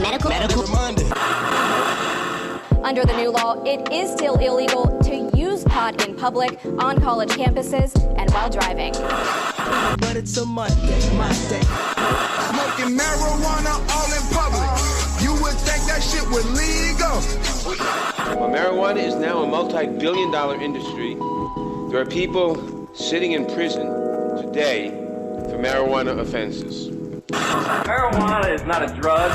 Medical Monday. Under the new law, it is still illegal to use pot in public, on college campuses, and while driving. But it's a Monday. Smoking marijuana all in public. You would think that shit was legal. Well, marijuana is now a multi-billion-dollar industry. There are people sitting in prison today for marijuana offenses. Marijuana is not a drug.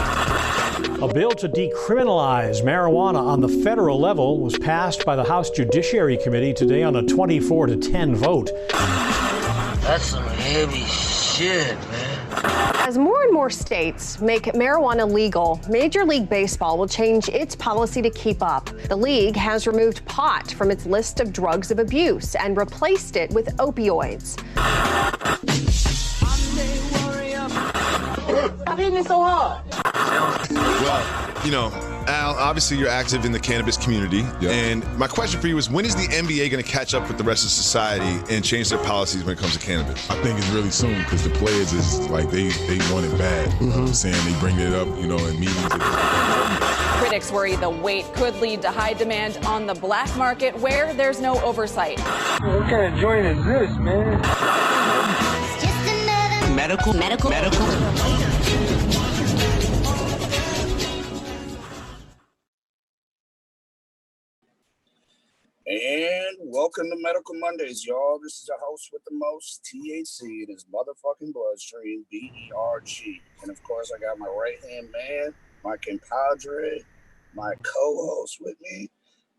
A bill to decriminalize marijuana on the federal level was passed by the House Judiciary Committee today on a 24-10 vote. That's some heavy shit, man. As more and more states make marijuana legal, Major League Baseball will change its policy to keep up. The league has removed pot from its list of drugs of abuse and replaced it with opioids. I'm hitting it so hard. Well, you know, Al, obviously you're active in the cannabis community. Yep. And my question for you is, when is the NBA going to catch up with the rest of society and change their policies when it comes to cannabis? I think it's really soon because the players is like, they want it bad. You know what I'm saying? They bring it up, you know, in meetings. Critics worry the weight could lead to high demand on the black market where there's no oversight. What kind of joint is this, man? Medical. And welcome to Medical Mondays, y'all. This is the host with the most THC in his motherfucking bloodstream, BERG. And of course, I got my right-hand man, my compadre, my co-host with me,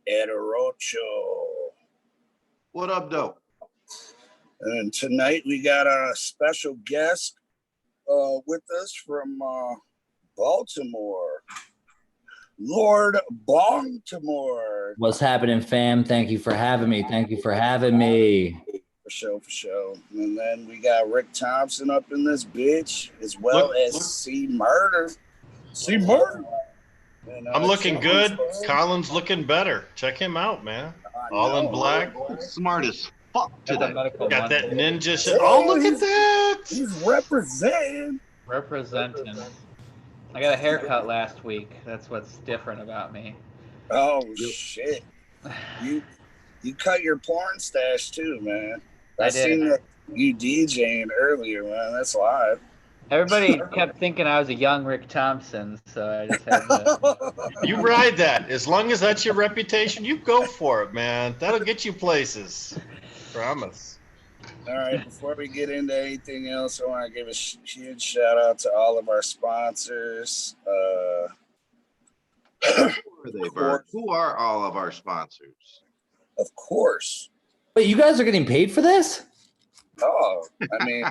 Ed Rocho. What up, though? And tonight we got a special guest with us from Baltimore. Lord Baltimore. What's happening, fam? Thank you for having me. For sure. And then we got Rick Thompson up in this bitch, as well as C Murder. And, I'm looking good. Colin's looking better. Check him out, man. All in black. Smart as fuck today. Got that ninja shit. Oh, look at that. He's representing. I got a haircut last week. That's what's different about me. Oh shit! You cut your porn stash too, man. I seen that you DJing earlier, man. That's live. Everybody kept thinking I was a young Rick Thompson, so I just had to. You ride that. As long as that's your reputation, you go for it, man. That'll get you places. Promise. All right, before we get into anything else, I want to give a huge shout out to all of our sponsors. Who are they, Bert? Who are all of our sponsors? Of course. Wait, you guys are getting paid for this? Oh, I mean,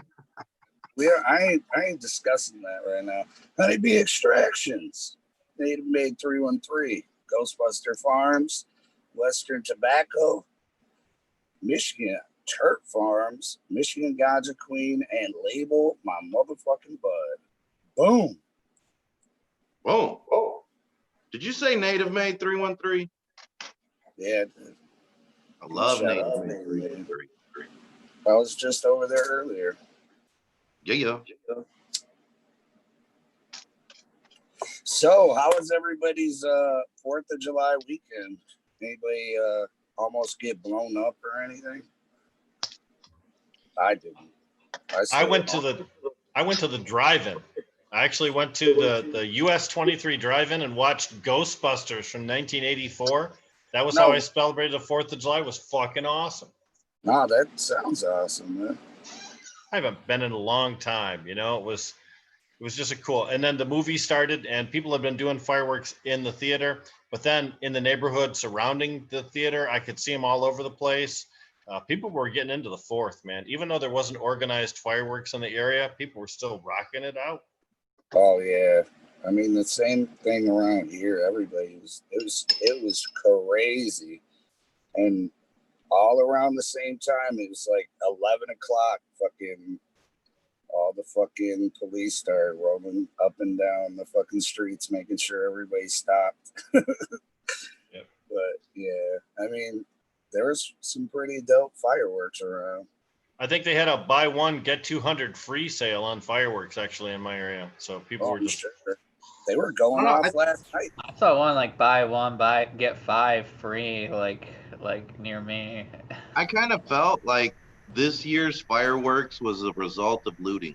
I ain't discussing that right now. Honeybee Extractions, Native Made 313, Ghostbuster Farms, Western Tobacco, Michigan Turk Farms, Michigan Ganja Queen, and Label My Motherfucking Bud. Boom. Whoa. Oh. Did you say Native Made 313? Yeah. I love Native Made 313. I was just over there earlier. Yeah. So, how was everybody's 4th of July weekend? Anybody almost get blown up or anything? I didn't. I went to the drive-in. I actually went to the US 23 drive-in and watched Ghostbusters from 1984. That was how I celebrated the 4th of July. It was fucking awesome. Nah, that sounds awesome, man. I haven't been in a long time, you know. It was just a cool. And then the movie started and people have been doing fireworks in the theater, but then in the neighborhood surrounding the theater, I could see them all over the place. People were getting into the 4th, man. Even though there wasn't organized fireworks in the area, people were still rocking it out. Oh yeah, I mean the same thing around here. Everybody it was crazy, and all around the same time. It was like 11 o'clock. Fucking all the fucking police started rolling up and down the fucking streets, making sure everybody stopped. Yep. But yeah, I mean. There was some pretty dope fireworks around. I think they had a buy one, get 200 free sale on fireworks actually in my area. So people were just They were going off last night. I saw one like buy one, get 5 free, like near me. I kind of felt like this year's fireworks was a result of looting.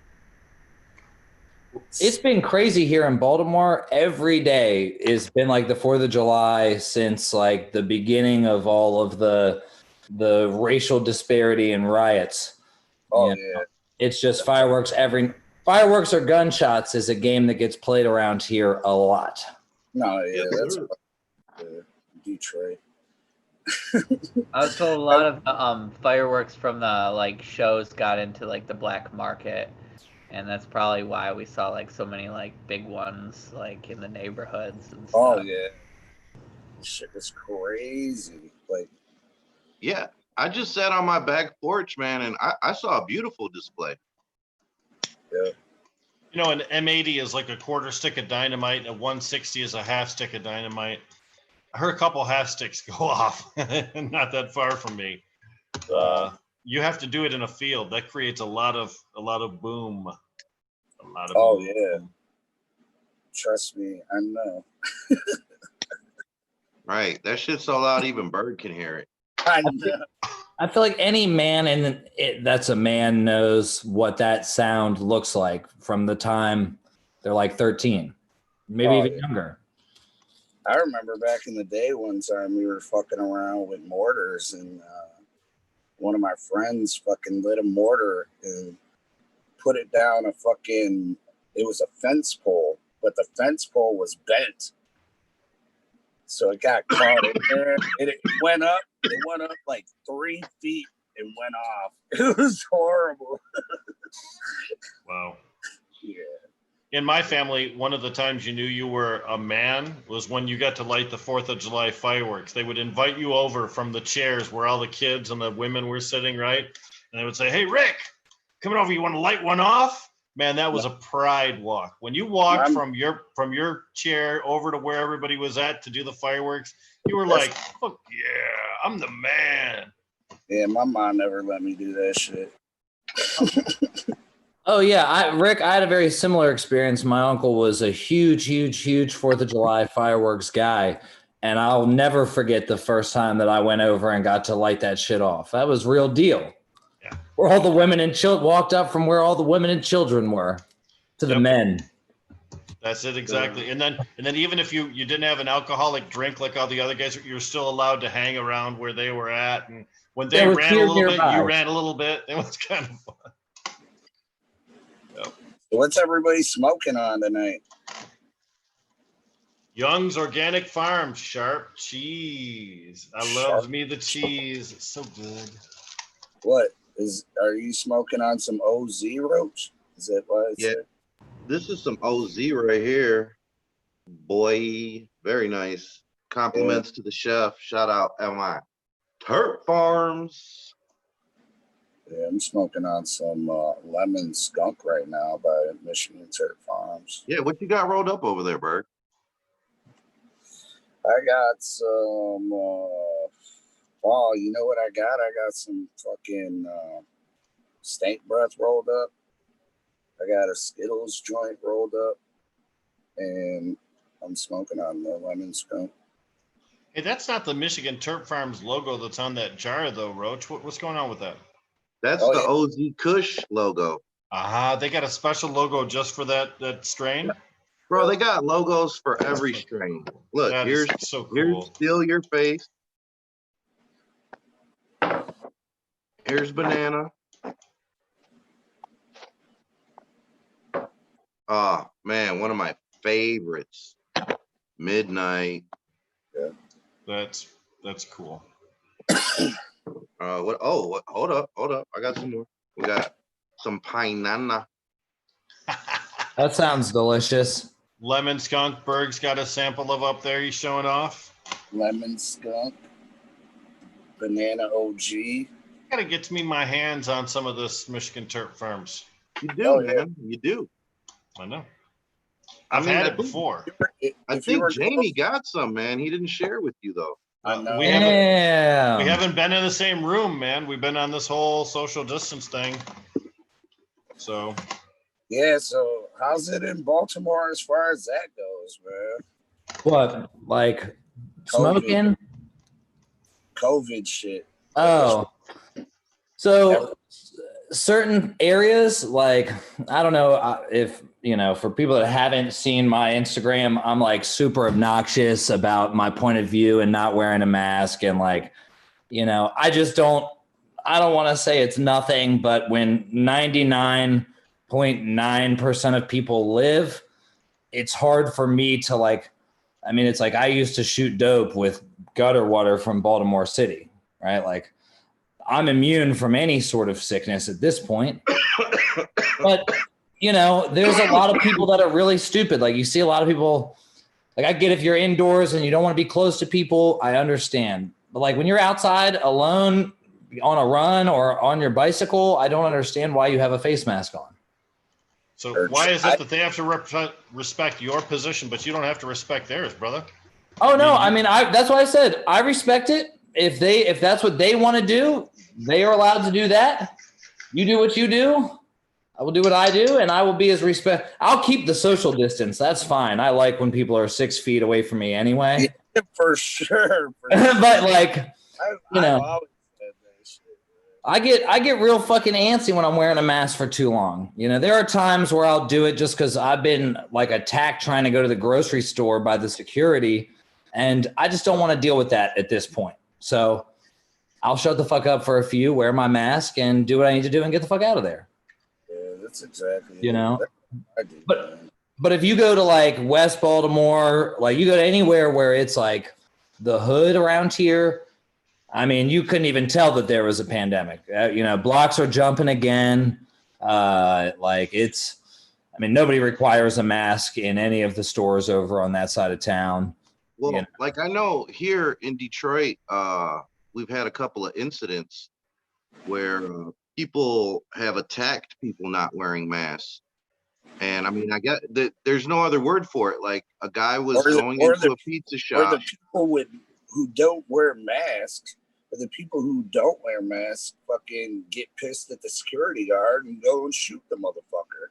It's been crazy here in Baltimore. Every day has been like the 4th of July since like the beginning of all of the racial disparity and riots. Oh, You know, it's just fireworks. Fireworks or gunshots is a game that gets played around here a lot. No, yeah, that's Detroit. I was told a lot of the fireworks from the like shows got into like the black market, and that's probably why we saw like so many like big ones like in the neighborhoods and stuff. Oh yeah, shit was crazy. Like, yeah, I just sat on my back porch, man, and I saw a beautiful display. Yeah. You know, an M80 is like a quarter stick of dynamite, a 160 is a half stick of dynamite. I heard a couple half sticks go off, not that far from me. You have to do it in a field. That creates a lot of boom. Boom. Yeah. Trust me, I know. Right, that shit's so loud even Bird can hear it. I know. I feel like any man that's a man knows what that sound looks like from the time they're like 13, maybe even younger. I remember back in the day, one time we were fucking around with mortars, and one of my friends fucking lit a mortar and put it down a fucking, it was a fence pole, but the fence pole was bent. So it got caught in there. It went up like 3 feet and went off. It was horrible. Wow. Yeah. In my family, one of the times you knew you were a man was when you got to light the 4th of July fireworks. They would invite you over from the chairs where all the kids and the women were sitting, right? And they would say, "Hey, Rick, coming over, you want to light one off?" Man, that was a pride walk. When you walked from your chair over to where everybody was at to do the fireworks, you were like, "Fuck yeah, I'm the man." Yeah, my mom never let me do that shit. Oh yeah, Rick, I had a very similar experience. My uncle was a huge 4th of July fireworks guy, and I'll never forget the first time that I went over and got to light that shit off. That was real deal. Yeah. Where all the women and children walked up from where all the women and children were to the men. That's it exactly. And then even if you didn't have an alcoholic drink like all the other guys, you're still allowed to hang around where they were at. And when they ran a little bit, you ran a little bit. It was kind of fun. Yep. What's everybody smoking on tonight? Young's Organic Farms Sharp Cheese. I love me the cheese. It's so good. Are you smoking on some OZ Roach? Is that what it's said? This is some OZ right here. Boy, very nice. Compliments to the chef. Shout out MI Turp Farms. Yeah, I'm smoking on some lemon skunk right now by Michigan Turp Farms. Yeah, what you got rolled up over there, Bert? I got some, you know what I got? I got some fucking stank breath rolled up. I got a Skittles joint rolled up. And I'm smoking on the lemon skunk. Hey, that's not the Michigan Turp Farms logo that's on that jar, though, Roach. What's going on with that? That's the OZ Kush logo. They got a special logo just for that strain? Bro, they got logos for every strain. Look, here's so cool. Here's Steal Your Face. Here's Banana. Oh, man, one of my favorites. Midnight. Yeah. That's cool. What? Hold up. I got some more. We got some Pinana. That sounds delicious. Lemon skunk. Berg's got a sample of up there. He's showing off. Lemon skunk. Banana OG. Gotta get me my hands on some of this Michigan Turp Farms. You do, man. You do. I know. I've had it before. I think Jamie got some, man. He didn't share with you though. We haven't been in the same room, man. We've been on this whole social distance thing. So yeah, so how's it in Baltimore as far as that those, man. What, like smoking? COVID shit. Oh, so certain areas, like, I don't know if, you know, for people that haven't seen my Instagram, I'm like super obnoxious about my point of view and not wearing a mask. And like, you know, I don't want to say it's nothing, but when 99.9% of people live, it's hard for me to like, I mean, it's like I used to shoot dope with gutter water from Baltimore City, right? Like, I'm immune from any sort of sickness at this point. But, you know, there's a lot of people that are really stupid. Like, you see a lot of people, like, I get if you're indoors and you don't want to be close to people, I understand. But like when you're outside alone on a run or on your bicycle, I don't understand why you have a face mask on. So why is it that they have to respect your position, but you don't have to respect theirs, brother? Oh no, I mean, that's why I said I respect it. If that's what they want to do, they are allowed to do that. You do what you do. I will do what I do, and I will be as I'll keep the social distance. That's fine. I like when people are 6 feet away from me anyway. Yeah, for sure. But like, you know, I get real fucking antsy when I'm wearing a mask for too long. You know, there are times where I'll do it just because I've been like attacked trying to go to the grocery store by the security, and I just don't want to deal with that at this point. So I'll shut the fuck up for a few, wear my mask, and do what I need to do and get the fuck out of there. Yeah, that's exactly. You know, but if you go to like West Baltimore, like you go to anywhere where it's like the hood around here, I mean, you couldn't even tell that there was a pandemic. You know, blocks are jumping again. Like it's, I mean, nobody requires a mask in any of the stores over on that side of town. Well, you know? like I know here in Detroit, we've had a couple of incidents where people have attacked people not wearing masks. And I mean, I get that there's no other word for it. Like a guy was going into a pizza shop. Or the people who don't wear masks, or the people who don't wear masks fucking get pissed at the security guard and go and shoot the motherfucker.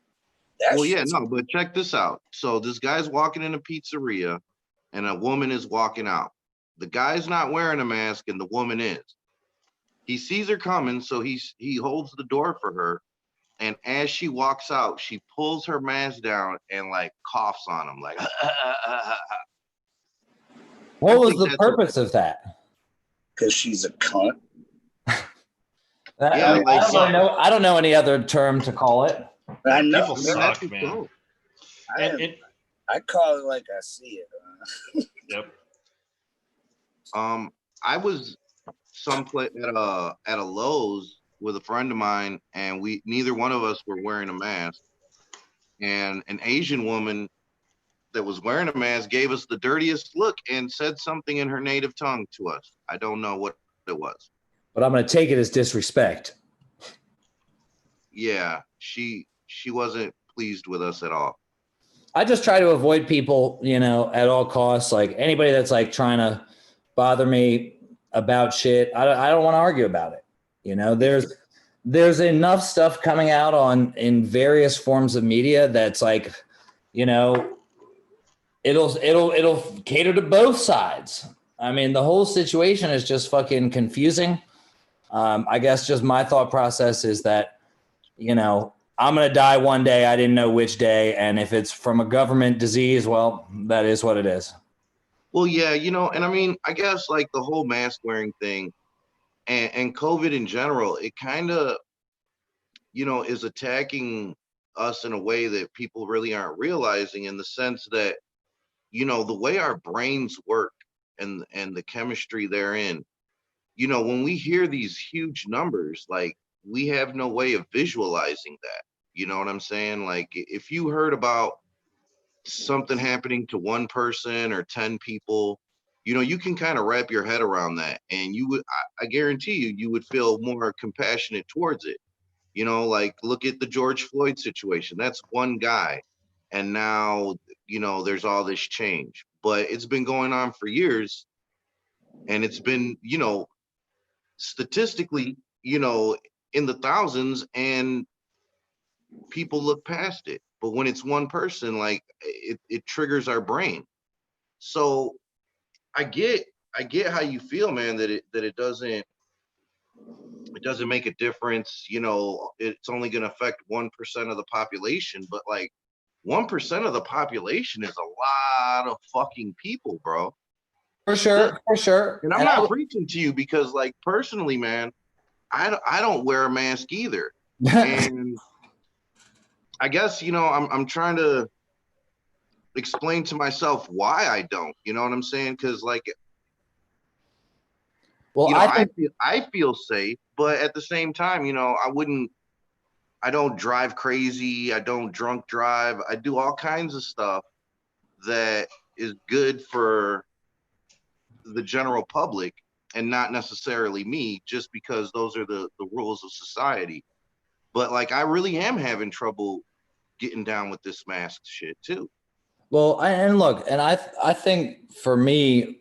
Well, yeah, no, but check this out. So this guy's walking in a pizzeria and a woman is walking out. The guy's not wearing a mask and the woman is. He sees her coming, so he holds the door for her. And as she walks out, she pulls her mask down and like coughs on him, like. What was the purpose of that? Because she's a cunt. I don't know any other term to call it. I know. People suck, man. I call it like I see it. Yep. I was someplace at a Lowe's with a friend of mine, and neither one of us were wearing a mask. And an Asian woman that was wearing a mask gave us the dirtiest look and said something in her native tongue to us. I don't know what it was. But I'm going to take it as disrespect. Yeah, she wasn't pleased with us at all. I just try to avoid people, you know, at all costs. Like anybody that's like trying to bother me about shit, I don't want to argue about it. You know, there's enough stuff coming out in various forms of media that's like, you know, it'll cater to both sides. I mean, the whole situation is just fucking confusing. I guess just my thought process is that, you know, I'm going to die one day. I didn't know which day. And if it's from a government disease, well, that is what it is. Well, yeah, you know, and I mean, I guess like the whole mask wearing thing and COVID in general, it kind of, you know, is attacking us in a way that people really aren't realizing, in the sense that, you know, the way our brains work and the chemistry therein, you know, when we hear these huge numbers, like we have no way of visualizing that. You know what I'm saying? Like if you heard about something happening to one person or 10 people, you know, you can kind of wrap your head around that, and you would, I guarantee you would feel more compassionate towards it. You know, like look at the George Floyd situation. That's one guy. And now, you know, there's all this change, but it's been going on for years, and it's been, you know, statistically, you know, in the thousands, and people look past it. But when it's one person, like it triggers our brain. So I get how you feel, man, that it doesn't make a difference. You know, it's only going to affect 1% of the population, but like 1% of the population is a lot of fucking people, bro. For sure. And I'm not preaching to you because, like, personally, man, I don't wear a mask either. And I guess, you know, I'm trying to explain to myself why I don't, you know what I'm saying? Because, like, well, you know, I feel safe, but at the same time, you know, I don't drive crazy. I don't drunk drive. I do all kinds of stuff that is good for the general public and not necessarily me, just because those are the rules of society. But like, I really am having trouble getting down with this mask shit too. Well, and look, and I think for me,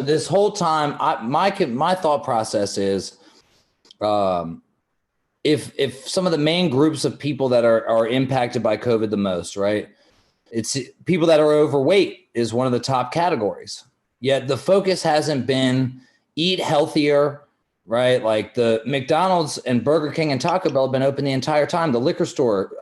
this whole time, my thought process is, if some of the main groups of people that are impacted by COVID the most, right? It's people that are overweight is one of the top categories. Yet the focus hasn't been eat healthier, right? Like the McDonald's and Burger King and Taco Bell have been open the entire time. The liquor store,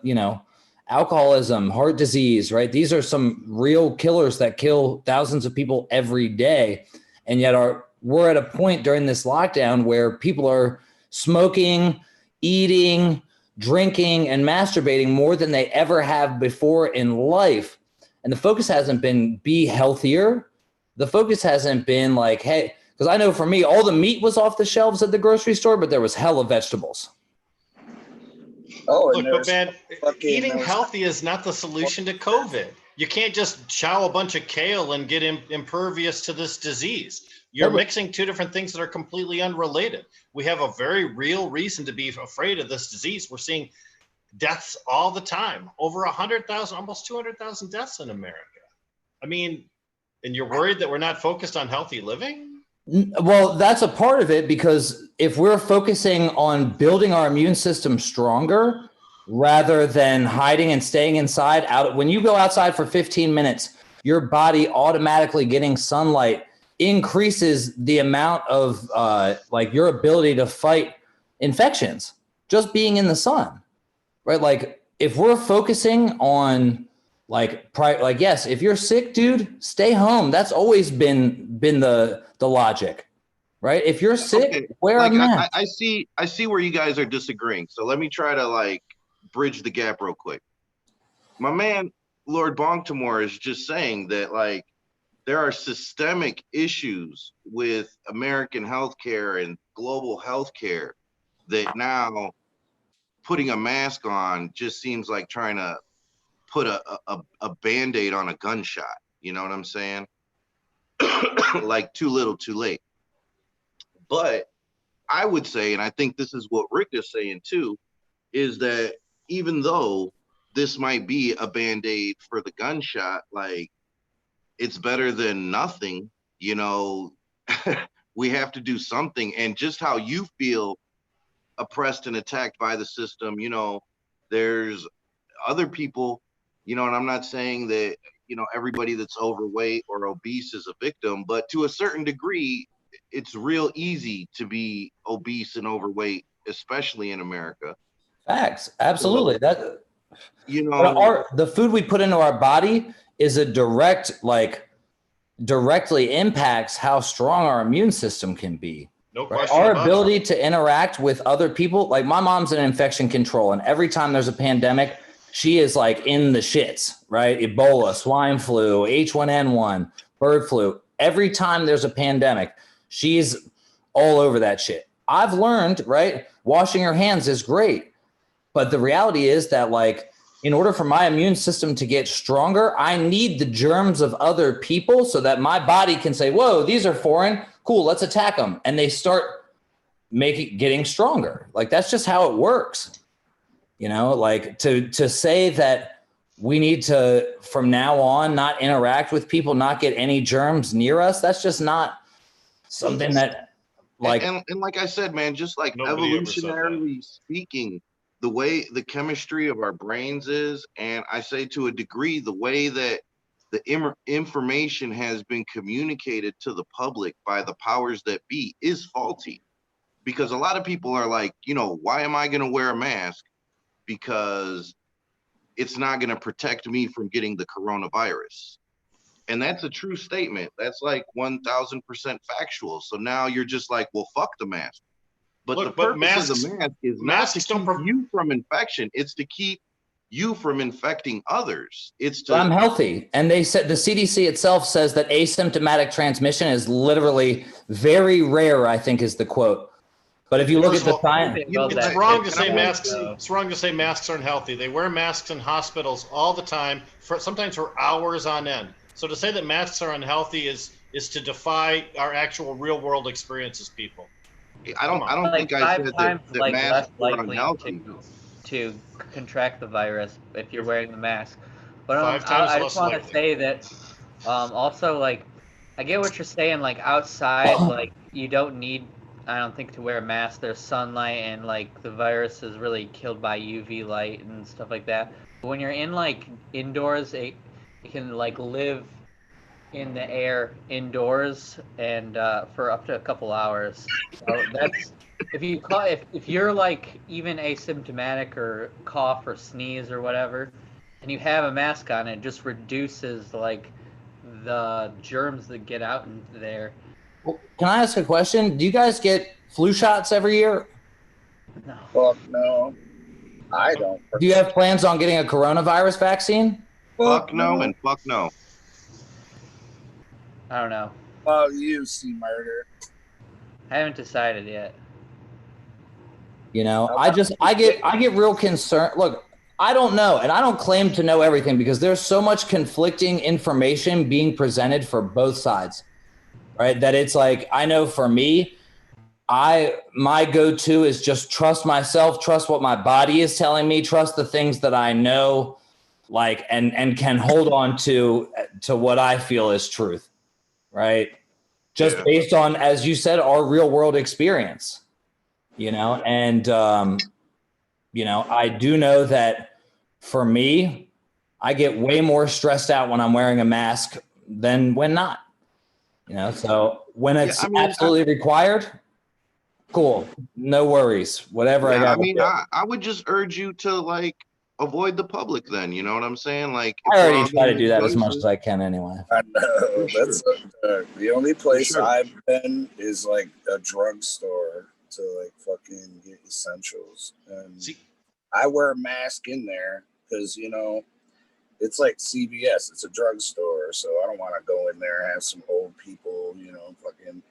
you know, alcoholism, heart disease, right? These are some real killers that kill thousands of people every day. And yet we're at a point during this lockdown where people are smoking, eating, drinking, and masturbating more than they ever have before in life. And the focus hasn't been be healthier. The focus hasn't been like, hey, because I know for me, all the meat was off the shelves at the grocery store, but there was hella vegetables. Oh, look, but man, eating healthy is not the solution to COVID. You can't just chow a bunch of kale and get impervious to this disease. You're mixing two different things that are completely unrelated. We have a very real reason to be afraid of this disease. We're seeing deaths all the time, over 100,000, almost 200,000 deaths in America. I mean, and you're worried that we're not focused on healthy living? Well, that's a part of it, because if we're focusing on building our immune system stronger rather than hiding and staying inside, when you go outside for 15 minutes, your body automatically getting sunlight increases the amount of like your ability to fight infections just being in the sun, right? Like if we're focusing on like yes, if you're sick, dude, stay home. That's always been the logic, right? If you're sick, wear a mask. I see where you guys are disagreeing. So let me try to like bridge the gap real quick. My man, Lord Baltimore, is just saying that like there are systemic issues with American healthcare and global healthcare that now putting a mask on just seems like trying to put a Band-Aid on a gunshot. You know what I'm saying? Like too little, too late. But I would say, and I think this is what Rick is saying too, is that even though this might be a Band-Aid for the gunshot, like it's better than nothing, you know. We have to do something. And just how you feel oppressed and attacked by the system, you know, there's other people, you know, and I'm not saying that, you know, everybody that's overweight or obese is a victim, but to a certain degree, it's real easy to be obese and overweight, especially in America. Facts. Absolutely. So, that, you know, the food we put into our body is a directly impacts how strong our immune system can be. No right? question. Our ability to interact with other people. Like my mom's in infection control, and every time there's a pandemic, she is like in the shits, right? Ebola, swine flu, H1N1, bird flu. Every time there's a pandemic, she's all over that shit. I've learned, right? Washing your hands is great. But the reality is that like, in order for my immune system to get stronger, I need the germs of other people so that my body can say, whoa, these are foreign. Cool, let's attack them. And they start getting stronger. Like that's just how it works. You know, like to say that we need to, from now on, not interact with people, not get any germs near us. That's just not something that like. And like I said, man, just like evolutionarily speaking, the way the chemistry of our brains is, and I say to a degree, the way that the information has been communicated to the public by the powers that be is faulty. Because a lot of people are like, you know, why am I going to wear a mask? Because it's not going to protect me from getting the coronavirus. And that's a true statement. That's like 1000% factual. So now you're just like, well, fuck the mask. But the purpose of the mask is not to keep you from infection. It's to keep you from infecting others. It's to. I'm healthy. And they said the CDC itself says that asymptomatic transmission is literally very rare, I think is the quote. But if you look at the science, it's wrong to say masks. It's wrong to say masks aren't healthy. They wear masks in hospitals all the time, sometimes for hours on end. So to say that masks are unhealthy is to defy our actual real world experiences, people. I don't think I said that masks are unhealthy. To contract the virus if you're wearing the mask. But Five times I just want to say that also, like, I get what you're saying, like outside, like you don't need, I don't think, to wear a mask. There's sunlight and like the virus is really killed by UV light and stuff like that. But when you're in like indoors, it can like live in the air indoors and for up to a couple hours. So that's if you're like even asymptomatic or cough or sneeze or whatever, and you have a mask on, it just reduces like the germs that get out into there. Can I ask a question? Do you guys get flu shots every year? No. Fuck no. I don't. Do you have plans on getting a coronavirus vaccine? Fuck no and fuck no. I don't know. Well, you see murder. I haven't decided yet. You know, I get real concerned. Look, I don't know, and I don't claim to know everything because there's so much conflicting information being presented for both sides, right? That it's like, I know for me, my go-to is just trust myself, trust what my body is telling me, trust the things that I know, like, and can hold on to what I feel is truth, right? Just based on, as you said, our real world experience, you know? And, you know, I do know that for me, I get way more stressed out when I'm wearing a mask than when not, you know? So when it's absolutely required, cool, no worries, whatever. I mean, I would just urge you to like avoid the public then, you know what I'm saying? Like, I already try to do that as much as I can anyway. I know. That's the only place I've been is like a drugstore to like fucking get essentials. And I wear a mask in there because, you know, it's like CVS. It's a drugstore. So I don't want to go in there and have some old people, you know, fucking.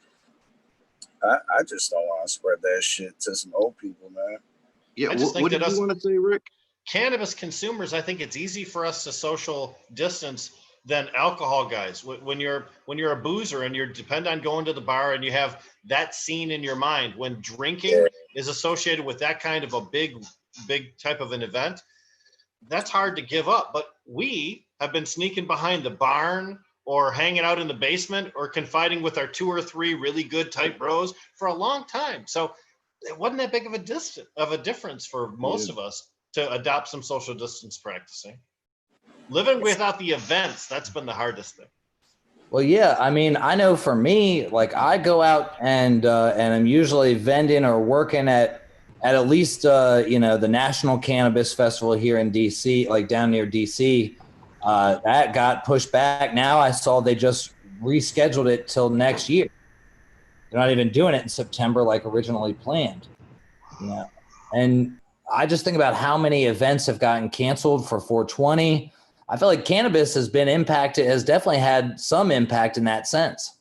I just don't want to spread that shit to some old people, man. Yeah, what did you want to say, Rick? Cannabis consumers, I think it's easy for us to social distance than alcohol guys. When you're a boozer and you depend on going to the bar and you have that scene in your mind, when drinking is associated with that kind of a big type of an event, that's hard to give up. But we have been sneaking behind the barn or hanging out in the basement or confiding with our 2 or 3 really good type bros for a long time. So it wasn't that big of a difference for most of us to adopt some social distance practicing. Living without the events, that's been the hardest thing. Well, yeah, I mean, I know for me, like I go out and I'm usually vending or working at least, you know, the National Cannabis Festival here in DC, like down near DC. That got pushed back. Now I saw they just rescheduled it till next year. They're not even doing it in September like originally planned. Yeah. And I just think about how many events have gotten canceled for 420. I feel like cannabis has definitely had some impact in that sense.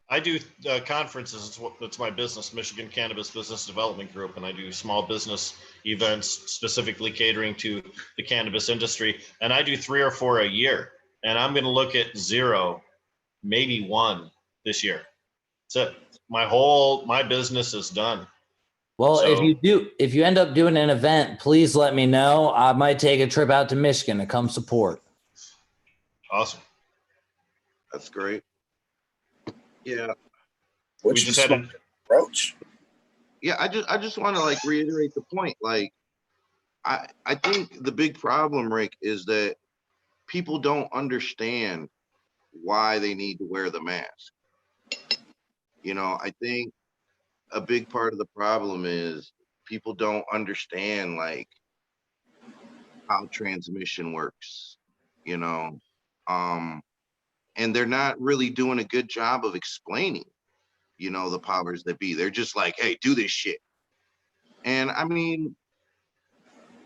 I do conferences. It's my business, Michigan Cannabis Business Development Group, and I do small business events specifically catering to the cannabis industry. And I do 3 or 4 a year. And I'm going to look at 0, maybe 1 this year. That's it. My business is done. Well, so, if you end up doing an event, please let me know. I might take a trip out to Michigan to come support. Awesome. That's great. Yeah. We just had a approach. Yeah, I just want to like reiterate the point. Like, I think the big problem, Rick, is that people don't understand why they need to wear the mask. I think a big part of the problem is people don't understand like how transmission works, and they're not really doing a good job of explaining, the powers that be. They're just like, hey, do this shit. And I mean,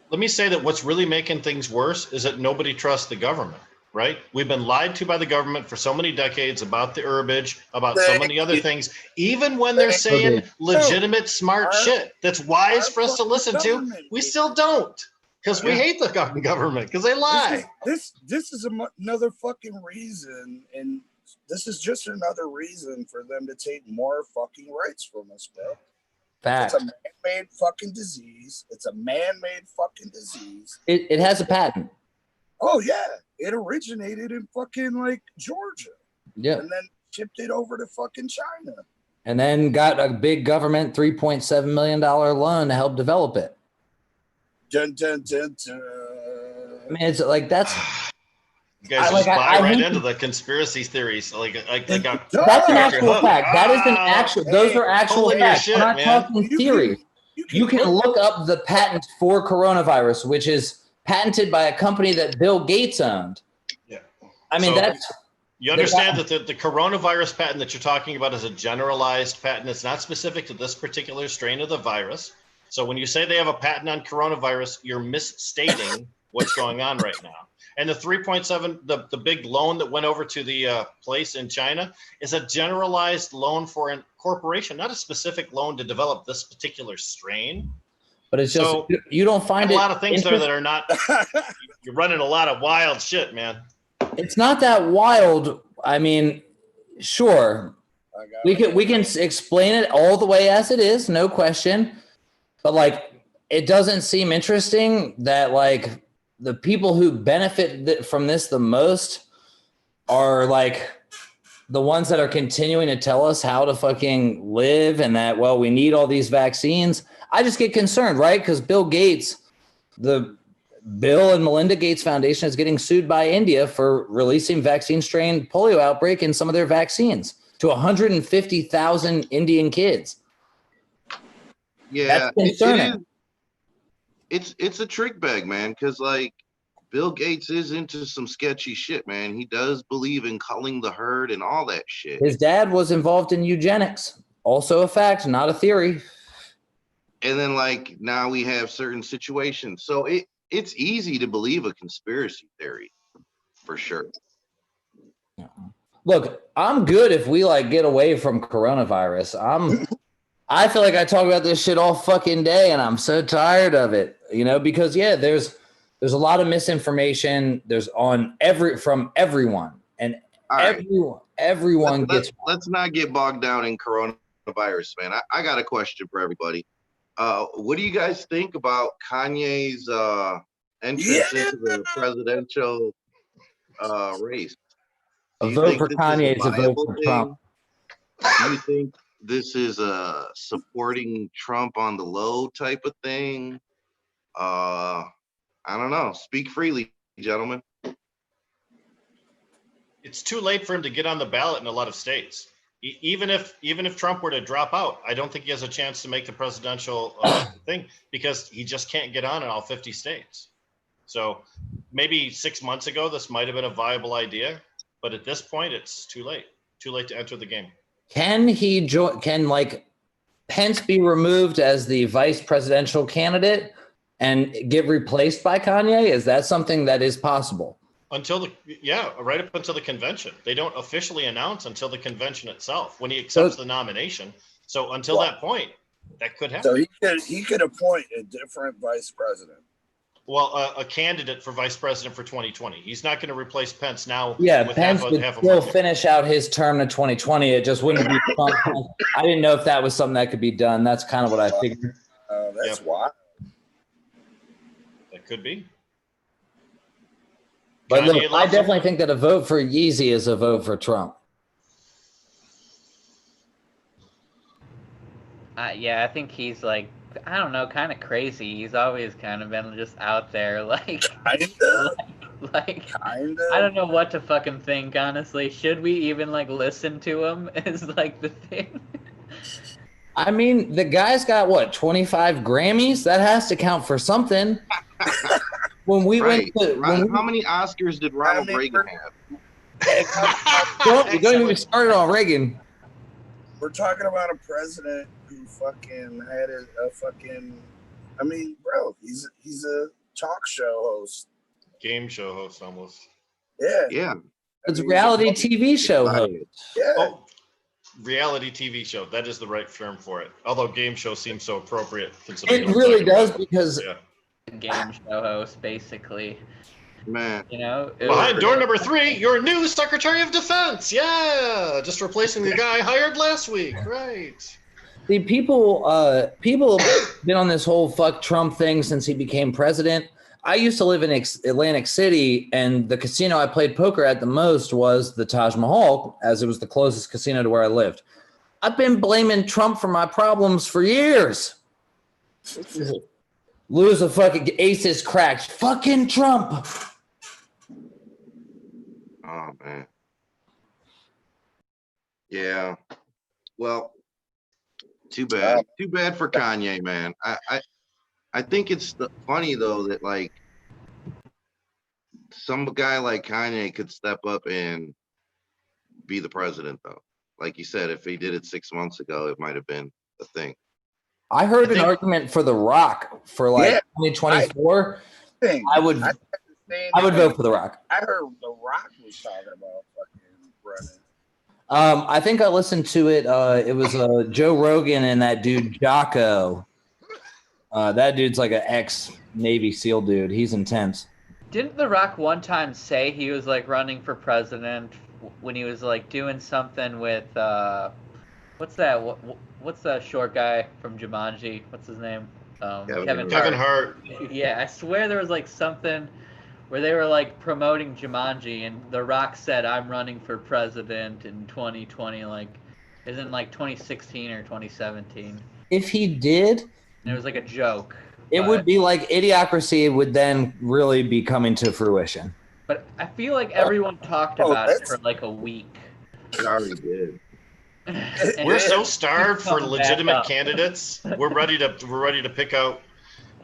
let me say that what's really making things worse is that nobody trusts the government, right? We've been lied to by the government for so many decades about the herbage, about so many other things, even when they're saying legitimate, smart shit that's wise for us to listen to, we still don't. Because we hate the government, because they lie. This is another fucking reason, and this is just another reason for them to take more fucking rights from us, bro. Fact. It's a man-made fucking disease. It's a man-made fucking disease. It has a patent. Oh yeah, it originated in fucking like Georgia. Yeah. And then shipped it over to fucking China. And then got a big government $3.7 million loan to help develop it. Dun, dun, dun, dun. I mean, it's like that's. You guys just buy right into the conspiracy theories. That's an actual fact. That is an actual. Those are actual facts. We're not talking theory. You can look up the patent for coronavirus, which is patented by a company that Bill Gates owned. Yeah. I mean, you understand that the coronavirus patent that you're talking about is a generalized patent. It's not specific to this particular strain of the virus. So when you say they have a patent on coronavirus, you're misstating what's going on right now. And the 3.7, the big loan that went over to the place in China is a generalized loan for a corporation, not a specific loan to develop this particular strain. But it's just, you don't find a lot of things there that are not, you're running a lot of wild shit, man. It's not that wild. I mean, sure, we can explain it all the way as it is, no question. But like, it doesn't seem interesting that like the people who benefit from this the most are like the ones that are continuing to tell us how to fucking live and that, well, we need all these vaccines. I just get concerned, right? Because Bill Gates, the Bill and Melinda Gates Foundation is getting sued by India for releasing vaccine strain polio outbreak in some of their vaccines to 150,000 Indian kids. Yeah, that's concerning. It's a trick bag, man, because like Bill Gates is into some sketchy shit, man. He does believe in culling the herd and all that shit. His dad was involved in eugenics. Also a fact, not a theory. And then like now we have certain situations. So it's easy to believe a conspiracy theory for sure. Look, I'm good if we like get away from coronavirus. I feel like I talk about this shit all fucking day and I'm so tired of it, because there's a lot of misinformation. There's from everyone and everyone gets. Let's not get bogged down in coronavirus, man. I got a question for everybody. What do you guys think about Kanye's entrance into the presidential race? A vote for Kanye is a vote for Trump. Do you think this is a supporting Trump on the low type of thing? I don't know. Speak freely, gentlemen. It's too late for him to get on the ballot in a lot of states. Even if Trump were to drop out, I don't think he has a chance to make the presidential thing because he just can't get on in all 50 states. So maybe 6 months ago, this might have been a viable idea, but at this point, it's too late. Too late to enter the game. Can he Pence be removed as the vice presidential candidate and get replaced by Kanye? Is that something that is possible? Right up until the convention. They don't officially announce until the convention itself when he accepts the nomination. So until that point, that could happen. So he could appoint a different vice president. Well, a candidate for vice president for 2020. He's not going to replace Pence now. Yeah, Pence would still finish out his term to 2020. It just wouldn't be Trump. I didn't know if that was something that could be done. That's kind of what I figured. That's wild. That could be. But look, I definitely think that a vote for Yeezy is a vote for Trump. Yeah, I think he's like, I don't know, kind of crazy. He's always kind of been just out there, like, like I don't know what to fucking think, honestly. Should we even like listen to him? Is like the thing. I mean, the guy's got what, 25 Grammys? That has to count for something. When we went to, how many Oscars did Ronald Reagan have? don't even get started on Reagan. We're talking about a president who fucking had a fucking. I mean, bro, he's a talk show host, game show host almost. Yeah. It's a reality TV show host. Yeah. Oh, reality TV show. That is the right term for it. Although game show seems so appropriate. It really does because game show host, basically. Man, you know, behind door number 3, your new Secretary of Defense. Yeah, just replacing the guy hired last week. Right. The people have been on this whole fuck Trump thing since he became president. I used to live in Atlantic City, and the casino I played poker at the most was the Taj Mahal, as it was the closest casino to where I lived. I've been blaming Trump for my problems for years. Lose a fucking aces cracked. Fucking Trump. Oh man. Yeah. Well, too bad. Too bad for Kanye, man. I think it's funny though that like some guy like Kanye could step up and be the president though. Like you said, if he did it 6 months ago, it might have been a thing. I heard an argument for The Rock for like 2024. I would vote for The Rock. I heard The Rock was talking about fucking running. I think I listened to it. It was Joe Rogan and that dude Jocko. That dude's like an ex-Navy SEAL dude. He's intense. Didn't The Rock one time say he was like running for president when he was like doing something with what's that? What's that short guy from Jumanji? What's his name? Kevin Hart. Yeah, I swear there was like something where they were like promoting Jumanji, and The Rock said, "I'm running for president in 2020." Like, isn't like 2016 or 2017? If he did, and it was like a joke. It would be like Idiocracy would then really be coming to fruition. But I feel like everyone talked about it for like a week. It already did. We're so starved for legitimate candidates. We're ready to pick out,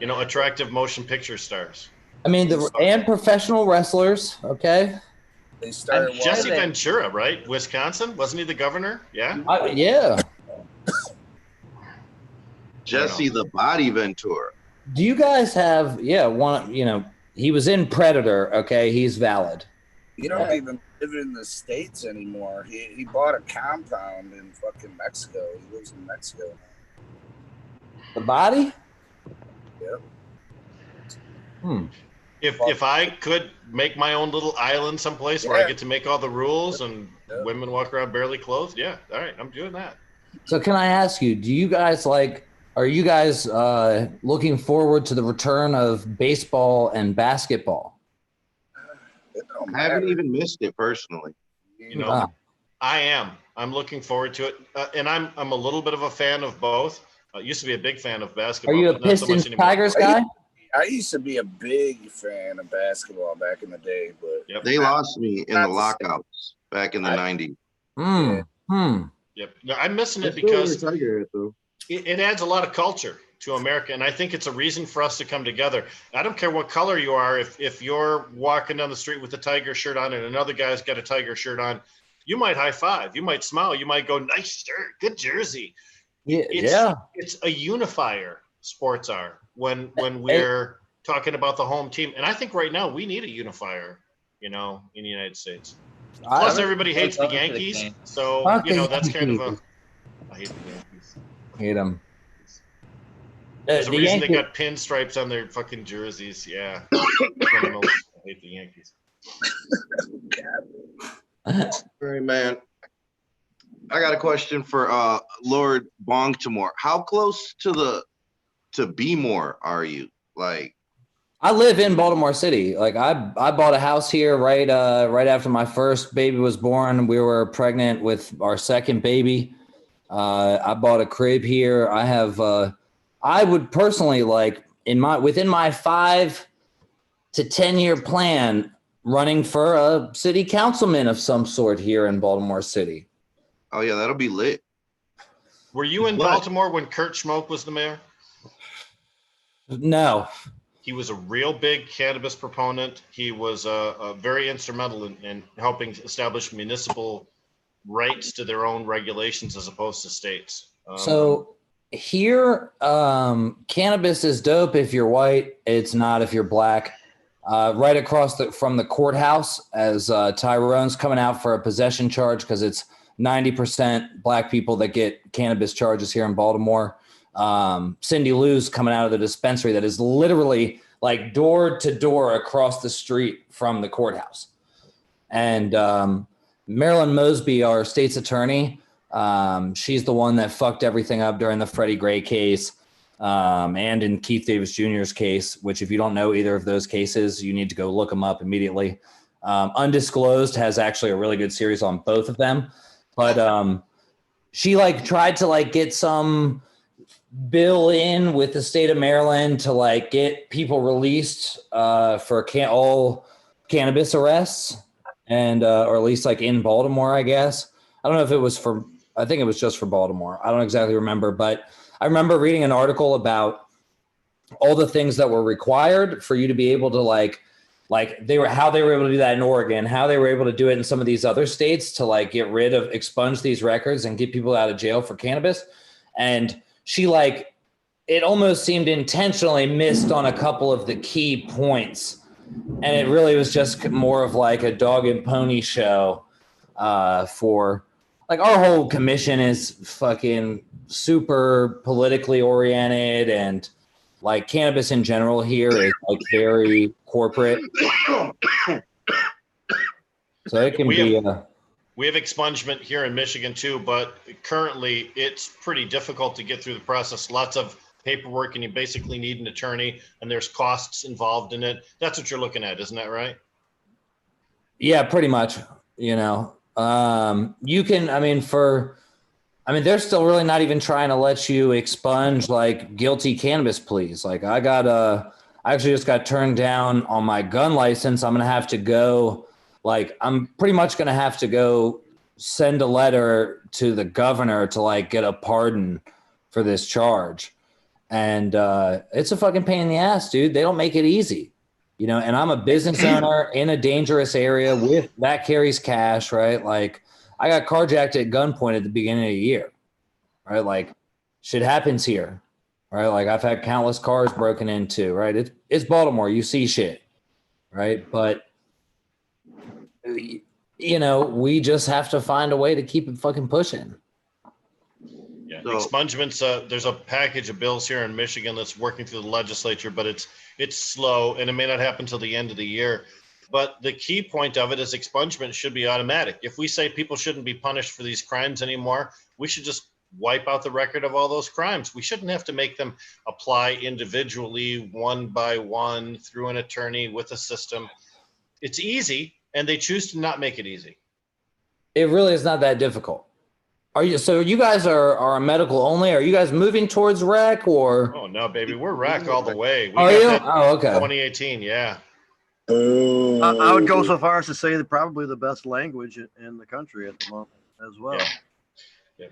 attractive motion picture stars. I mean, and professional wrestlers. Okay. They started Jesse Ventura, right? Wisconsin, wasn't he the governor? Yeah. Yeah. Jesse the Body Ventura. Do you guys have one? He was in Predator. Okay, he's valid. You don't even live in the States anymore. He bought a compound in fucking Mexico. He lives in Mexico now. The Body? Yep. If I could make my own little island someplace where I get to make all the rules and women walk around barely clothed, all right, I'm doing that. So can I ask you, are you guys looking forward to the return of baseball and basketball? I haven't even missed it personally. I am. I'm looking forward to it, and I'm a little bit of a fan of both. I used to be a big fan of basketball. Are you a Pistons Tigers guy? I used to be a big fan of basketball back in the day, but they lost me in the lockouts back in the 90s. Yep. No, I'm missing it because it adds a lot of culture to America, and I think it's a reason for us to come together. I don't care what color you are. If you're walking down the street with a Tiger shirt on and another guy's got a Tiger shirt on, you might high five, you might smile, you might go, "Nice shirt, good jersey." It's a unifier. Sports are when we're talking about the home team, and I think right now we need a unifier, in the United States. Plus, everybody hates the Yankees, so that's kind of a. I hate the Yankees. Hate them. There's a reason they got pinstripes on their fucking jerseys. Yeah, criminals. I hate the Yankees. All right, man. I got a question for Lord Bongtimore. How close to Bmore are you? Like, I live in Baltimore City. Like I bought a house here right after my first baby was born. We were pregnant with our second baby. I bought a crib here. I have. I would personally like within my 5 to 10 year plan, running for a city councilman of some sort here in Baltimore City. Oh yeah, that'll be lit. Were you in Baltimore when Kurt Schmoke was the mayor? No. He was a real big cannabis proponent. He was very instrumental in helping establish municipal rights to their own regulations as opposed to states. So here, cannabis is dope if you're white. It's not if you're black. Right across from the courthouse, as Tyrone's coming out for a possession charge, because it's 90% black people that get cannabis charges here in Baltimore. Cindy Lou's coming out of the dispensary that is literally like door to door across the street from the courthouse. And Marilyn Mosby, our state's attorney, she's the one that fucked everything up during the Freddie Gray case and in Keith Davis Jr.'s case, which if you don't know either of those cases, you need to go look them up immediately. Undisclosed has actually a really good series on both of them. But she like tried to like get some bill in with the state of Maryland to like get people released for all cannabis arrests, and or at least like in Baltimore, I guess. I don't know if it was I think it was just for Baltimore. I don't exactly remember, but I remember reading an article about all the things that were required for you to be able to how they were able to do that in Oregon, how they were able to do it in some of these other states to like expunge these records and get people out of jail for cannabis. And she it almost seemed intentionally missed on a couple of the key points. And it really was just more of like a dog and pony show for like our whole commission is fucking super politically oriented, and like cannabis in general here is like very corporate. So it can be. We have expungement here in Michigan too, but currently it's pretty difficult to get through the process. Lots of paperwork, and you basically need an attorney, and there's costs involved in it. That's what you're looking at, isn't that right? Yeah, pretty much. You can. They're still really not even trying to let you expunge like guilty cannabis pleas. Like I actually just got turned down on my gun license. I'm gonna have to go. I'm pretty much gonna have to go send a letter to the governor to like get a pardon for this charge, and it's a fucking pain in the ass, dude. They don't make it easy, And I'm a business owner in a dangerous area that carries cash, right? Like I got carjacked at gunpoint at the beginning of the year, right? Like shit happens here, right? Like I've had countless cars broken into, right? It's Baltimore. You see shit, right? But we just have to find a way to keep it fucking pushing. Yeah, expungements. There's a package of bills here in Michigan that's working through the legislature, but it's slow, and it may not happen till the end of the year. But the key point of it is expungement should be automatic. If we say people shouldn't be punished for these crimes anymore, we should just wipe out the record of all those crimes. We shouldn't have to make them apply individually, one by one, through an attorney with a system. It's easy, and they choose to not make it easy. It really is not that difficult. So you guys are medical only? Are you guys moving towards rec or? Oh no, baby, we're rec all the way. Are you? Oh, okay. 2018, yeah. I would go so far as to say that probably the best language in the country at the moment as well. Yeah.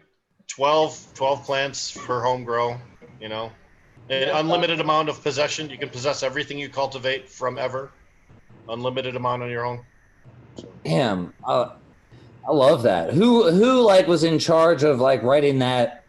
12 plants per home grow, an unlimited amount of possession. You can possess everything you cultivate from ever. Unlimited amount on your own. Damn, I love that. Who was in charge of writing that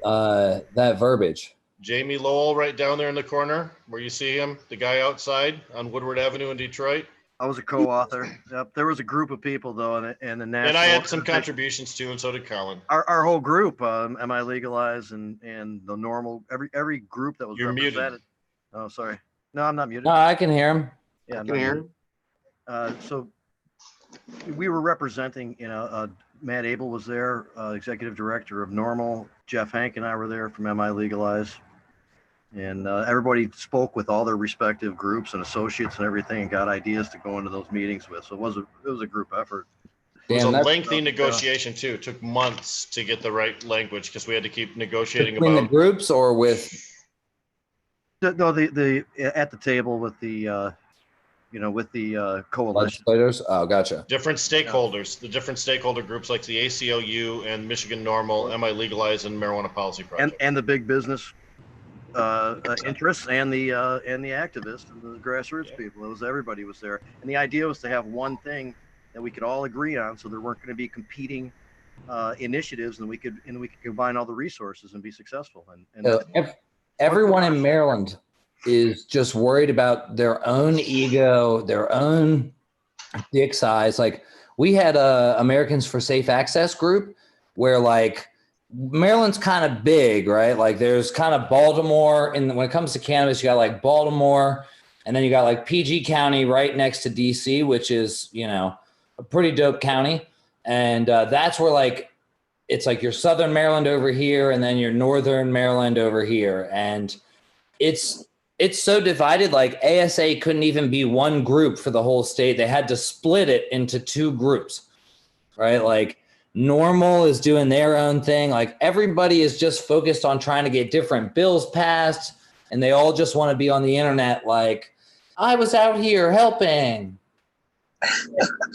verbiage? Jamie Lowell, right down there in the corner where you see him, the guy outside on Woodward Avenue in Detroit. I was a co-author. Yep. There was a group of people though, and the national. And I had some contributions too, and so did Colin. Our whole group, MI Legalized, and the normal every group that was You're represented. muted. Oh, sorry. No, I'm not muted. No, I can hear him. Yeah, I can hear him. So we were representing, Matt Abel was there, executive director of Normal. Jeff Hank and I were there from MI Legalized. And everybody spoke with all their respective groups and associates and everything, and got ideas to go into those meetings with. So it was a group effort. It was Damn, a that's lengthy tough. negotiation too. It took months to get the right language because we had to keep negotiating Between the about. groups or with? No, the at the table with the with the coalition. Legislators? Oh, gotcha. Different stakeholders, the different stakeholder groups like the ACLU and Michigan Normal, Am I Legalized, and Marijuana Policy Project. And the big business interests and the activists and the grassroots people. It was everybody was there, and the idea was to have one thing that we could all agree on, so there weren't going to be competing initiatives, and we could combine all the resources and be successful. And Everyone in Maryland is just worried about their own ego, their own dick size. Like we had Americans for Safe Access group where like Maryland's kind of big, right? Like there's kind of Baltimore, and when it comes to cannabis, you got like Baltimore, and then you got like PG County right next to DC, which is, a pretty dope county. And that's where like, it's like your Southern Maryland over here, and then your Northern Maryland over here. And it's so divided, like ASA couldn't even be one group for the whole state. They had to split it into two groups, right? Like Normal is doing their own thing. Like everybody is just focused on trying to get different bills passed, and they all just want to be on the internet like, I was out here helping.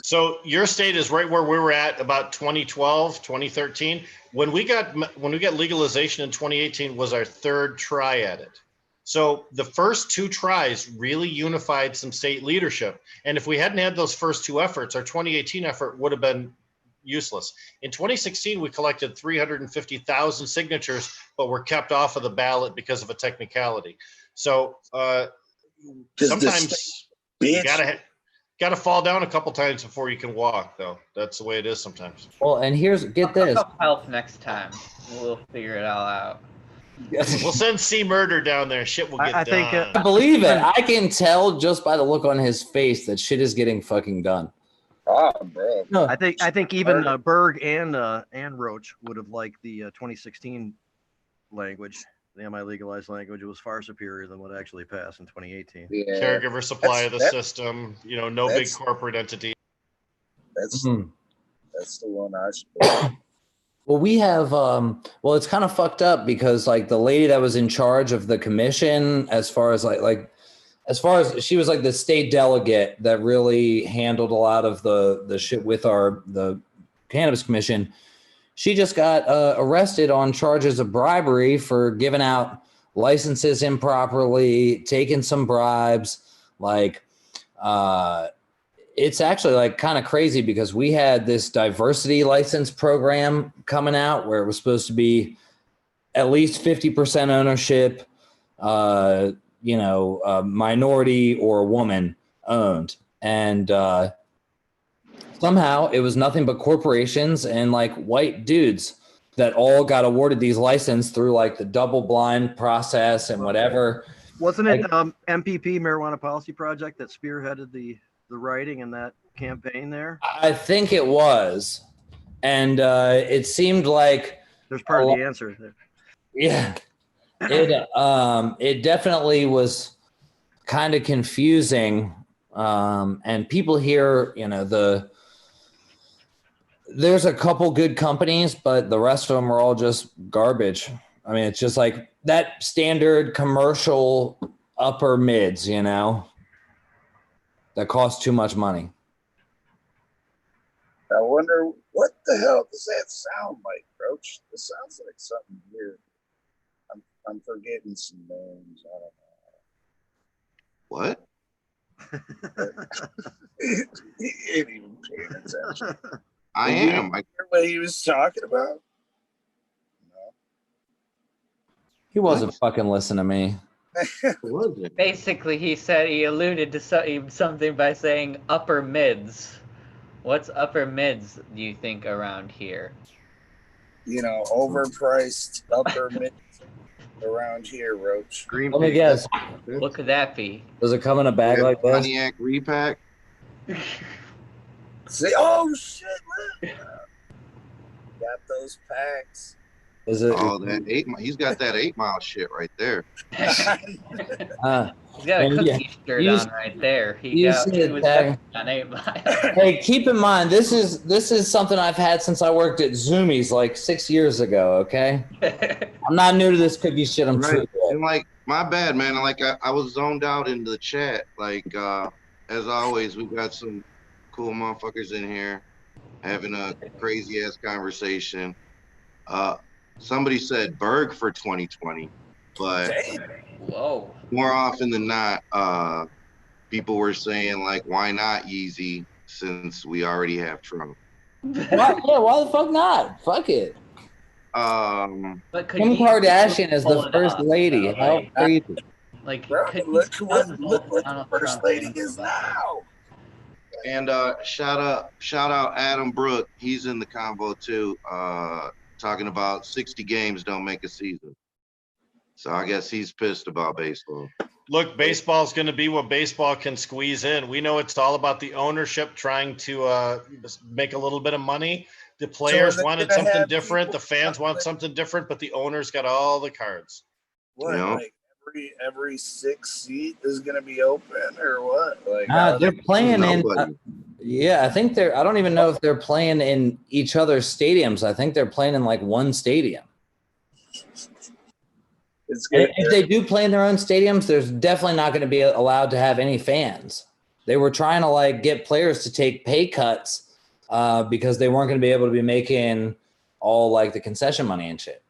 So your state is right where we were at about 2012, 2013. When we got legalization in 2018 was our third try at it. So the first two tries really unified some state leadership. And if we hadn't had those first two efforts, our 2018 effort would have been useless. In 2016, we collected 350,000 signatures, but were kept off of the ballot because of a technicality. So sometimes you gotta fall down a couple times before you can walk, though. That's the way it is sometimes. Well, and get this. Help next time. We'll figure it all out. We'll send C Murder down there. Shit will get done. I believe it. I can tell just by the look on his face that shit is getting fucking done. Oh, bro. No. I think even Berg and Roach would have liked the 2016 language. The Am I Legalized language was far superior than what actually passed in 2018. Yeah. Caregiver supply of the system, no big corporate entity. That's the one I should. Well, we have, it's kind of fucked up because like the lady that was in charge of the commission, as far as she was like the state delegate that really handled a lot of the shit with the cannabis commission. She just got arrested on charges of bribery for giving out licenses improperly, taking some bribes. Like, it's actually like kind of crazy because we had this diversity license program coming out where it was supposed to be at least 50% ownership, minority or woman owned. And somehow it was nothing but corporations and like white dudes that all got awarded these licenses through like the double blind process and whatever. Wasn't it MPP, Marijuana Policy Project, that spearheaded the writing in that campaign there? I think it was. And it seemed like there's part of the answer there. Yeah. It definitely was kind of confusing. And people here, there's a couple good companies, but the rest of them are all just garbage. I mean, it's just like that standard commercial upper mids, that cost too much money. I wonder what the hell does that sound like, Roach? It sounds like something weird. I'm forgetting some names. I don't know. What? He ain't even paying attention. I am. I hear what he was talking about. He wasn't fucking listening to me. Was it? Basically, he said he alluded to something by saying upper mids. What's upper mids, do you think, around here? Overpriced upper mids around here, Roach. Let me guess. What could that be? Does it come in a bag like this? Pontiac repack? Say, oh shit, man. Got those packs. Is it? Oh, that 8 Mile. He's got that 8 Mile shit right there. He's got a cookie shirt on right there. He was definitely on 8 Mile. Hey, keep in mind this is something I've had since I worked at Zoomies like 6 years ago. Okay, I'm not new to this cookie shit. I'm true. And like, my bad, man. Like, I was zoned out in the chat. Like, as always, we got some cool motherfuckers in here having a crazy ass conversation. Somebody said Berg for 2020, but whoa, more often than not, people were saying like, why not Yeezy since we already have Trump? Why the fuck not? Fuck it. But Kim Kardashian is the first lady. How crazy. Like, look what the first lady is now. And shout out Adam Brook. He's in the convo too. Talking about 60 games don't make a season. So I guess he's pissed about baseball. Look, baseball's going to be what baseball can squeeze in. We know it's all about the ownership trying to make a little bit of money. The players wanted something different. The fans want something different, but the owners got all the cards. What? Like every 6 seat is going to be open or what? Like they're playing in. I think they're. I don't even know if they're playing in each other's stadiums. I think they're playing in like one stadium. If they do play in their own stadiums, there's definitely not going to be allowed to have any fans. They were trying to like get players to take pay cuts because they weren't going to be able to be making all like the concession money and shit.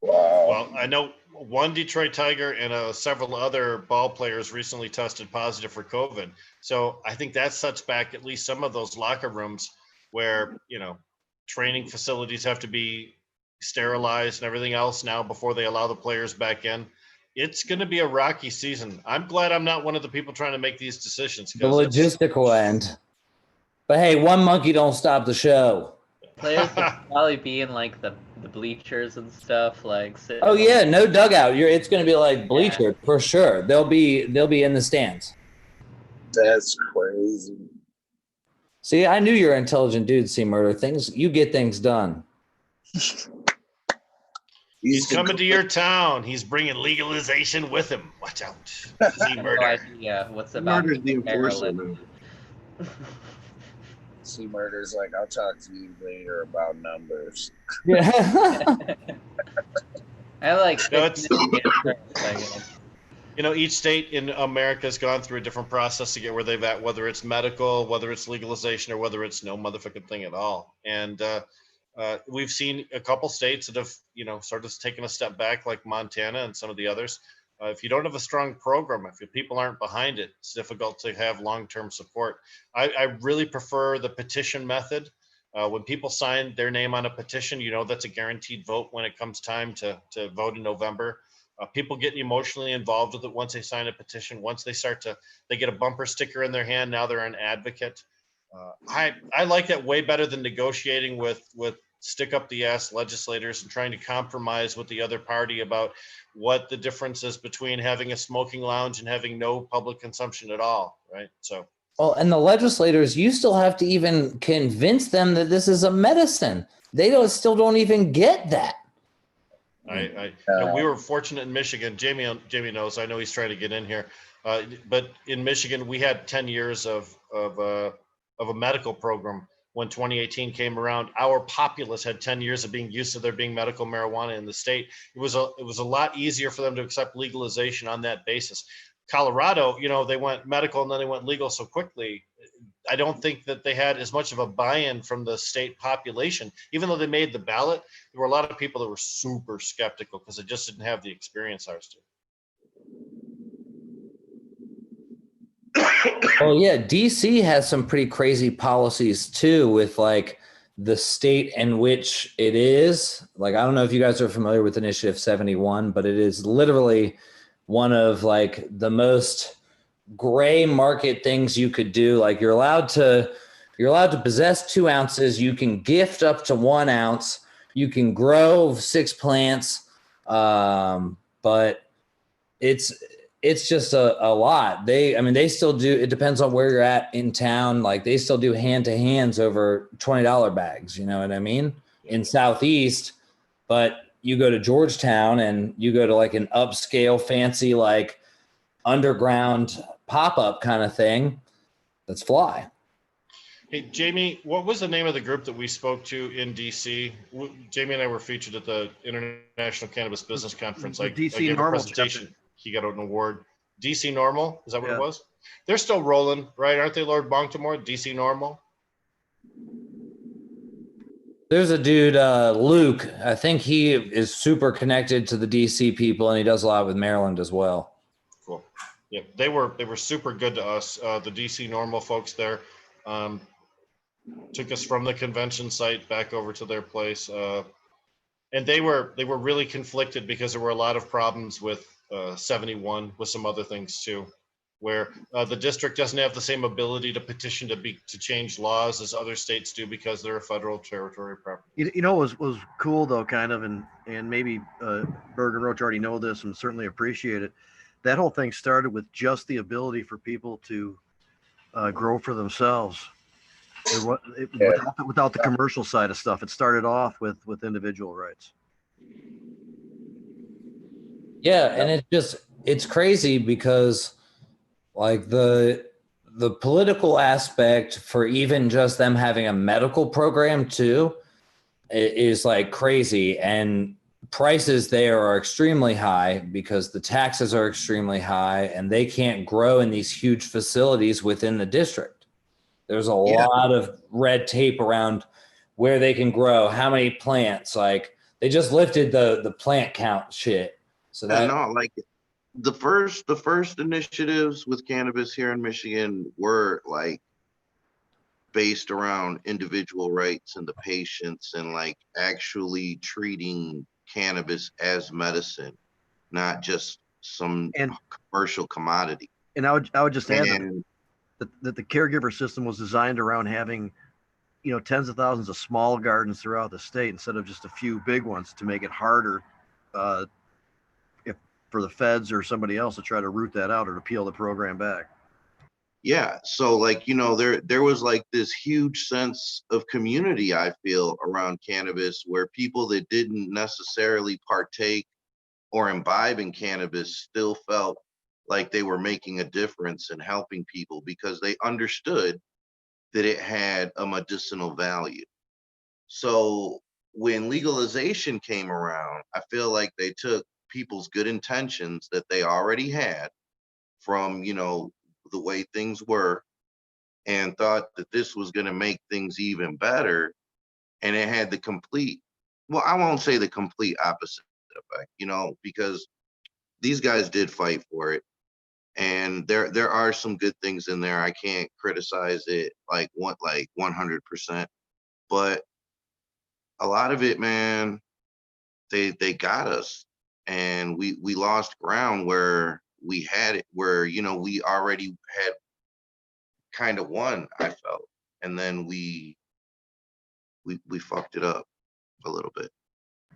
Wow. Well, I know one Detroit Tiger and several other ball players recently tested positive for COVID. So I think that sets back at least some of those locker rooms where, training facilities have to be sterilized and everything else now before they allow the players back in. It's going to be a rocky season. I'm glad I'm not one of the people trying to make these decisions. The logistical end. But hey, one monkey don't stop the show. Players will probably be in like the bleachers and stuff. Like, oh yeah, no dugout. It's going to be like bleacher for sure. They'll be in the stands. That's crazy. See, I knew you're an intelligent dude, C Murder. You get things done. He's coming to your town. He's bringing legalization with him. Watch out. C Murder. Yeah, what's about Murder's the enforcer, man. C Murder's like, I'll talk to you later about numbers. Yeah. I like. Each state in America has gone through a different process to get where they've at, whether it's medical, whether it's legalization, or whether it's no motherfucking thing at all. And we've seen a couple states that have, sort of taken a step back, like Montana and some of the others. If you don't have a strong program, if your people aren't behind it, it's difficult to have long-term support. I really prefer the petition method. When people sign their name on a petition, that's a guaranteed vote when it comes time to vote in November. People get emotionally involved with it once they sign a petition. Once they get a bumper sticker in their hand, now they're an advocate. I like that way better than negotiating with stick up the ass legislators and trying to compromise with the other party about what the difference is between having a smoking lounge and having no public consumption at all, right? So. Well, and the legislators, you still have to even convince them that this is a medicine. They still don't even get that. We were fortunate in Michigan. Jamie knows. I know he's trying to get in here, but in Michigan we had 10 years of a medical program. When 2018 came around, our populace had 10 years of being used to there being medical marijuana in the state. It was a lot easier for them to accept legalization on that basis. Colorado, they went medical and then they went legal so quickly. I don't think that they had as much of a buy-in from the state population. Even though they made the ballot, there were a lot of people that were super skeptical because they just didn't have the experience ours did. Well, yeah, DC has some pretty crazy policies too with like the state in which it is. Like, I don't know if you guys are familiar with Initiative 71, but it is literally one of like the most gray market things you could do. Like you're allowed to possess 2 ounces. You can gift up to 1 ounce. You can grow 6 plants. But it's just a lot. They still do. It depends on where you're at in town. Like they still do hand to hands over $20 bags. You know what I mean? In Southeast, but you go to Georgetown and you go to like an upscale, fancy, like underground pop-up kind of thing, that's fly. Hey, Jamie, what was the name of the group that we spoke to in DC? Jamie and I were featured at the International Cannabis Business Conference. The I DC gave a Normal presentation. He got an award. DC Normal, is that what Yeah. it was? They're still rolling, right? Aren't they, Lord Baltimore? DC Normal? There's a dude, Luke. I think he is super connected to the DC people, and he does a lot with Maryland as well. Cool. Yeah, they were super good to us. The DC Normal folks there took us from the convention site back over to their place, and they were really conflicted because there were a lot of problems with 71, with some other things too, where the district doesn't have the same ability to petition to change laws as other states do because they're a federal territory property. You know, what was cool though, kind of, and maybe Berg and Roach already know this and certainly appreciate it. That whole thing started with just the ability for people to grow for themselves. Without the commercial side of stuff. It started off with individual rights. Yeah, and it's crazy because like the political aspect for even just them having a medical program too is like crazy, and prices there are extremely high because the taxes are extremely high and they can't grow in these huge facilities within the district. There's a lot of red tape around where they can grow, how many plants. Like they just lifted the plant count shit. So that like the first initiatives with cannabis here in Michigan were like based around individual rights and the patients and like actually treating cannabis as medicine, not just some commercial commodity. And I would just add that the caregiver system was designed around having, tens of thousands of small gardens throughout the state instead of just a few big ones to make it harder for the feds or somebody else to try to root that out or to peel the program back. Yeah. So like, there was like this huge sense of community, I feel, around cannabis where people that didn't necessarily partake or imbibe in cannabis still felt like they were making a difference and helping people because they understood that it had a medicinal value. So when legalization came around, I feel like they took people's good intentions that they already had from, the way things were and thought that this was going to make things even better. And it had the complete, well, I won't say the complete opposite effect, because these guys did fight for it. And there are some good things in there. I can't criticize it like 100%, but a lot of it, man, they got us, and we lost ground where we had it, where we already had kind of won, I felt, and then we fucked it up a little bit.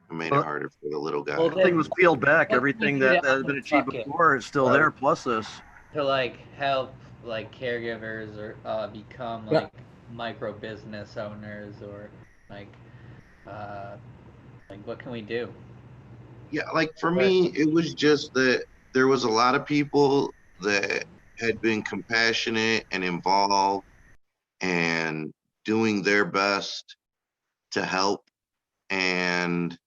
It made it harder for the little guy. Everything was peeled back. Everything that had been achieved before is still there, plus this. To like help like caregivers or become like micro business owners or like what can we do? Yeah, like for me, it was just that there was a lot of people that had been compassionate and involved and doing their best to help, and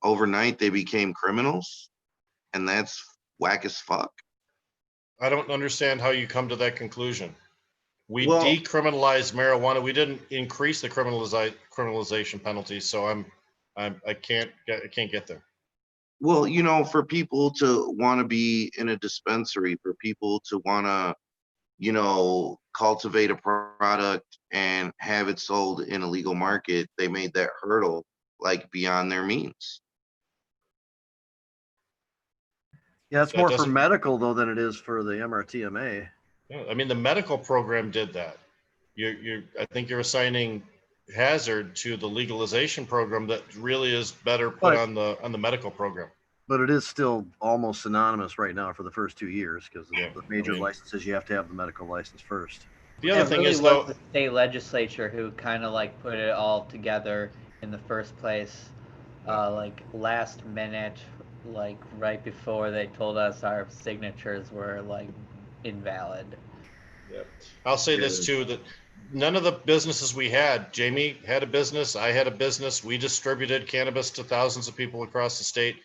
overnight they became criminals, and that's whack as fuck. I don't understand how you come to that conclusion. We decriminalized marijuana. We didn't increase the criminalization penalties. So I can't get there. Well, for people to want to be in a dispensary, for people to want to, cultivate a product and have it sold in a legal market, they made that hurdle like beyond their means. Yeah, it's more for medical though than it is for the MRTMA. Yeah, I mean, the medical program did that. I think you're assigning hazard to the legalization program that really is better put on the medical program. But it is still almost synonymous right now for the first 2 years because the major licenses, you have to have the medical license first. The other thing is though, the state legislature who kind of like put it all together in the first place. like last minute, like right before they told us our signatures were like invalid. Yep. I'll say this too, that none of the businesses we had, Jamie had a business, I had a business, we distributed cannabis to thousands of people across the state.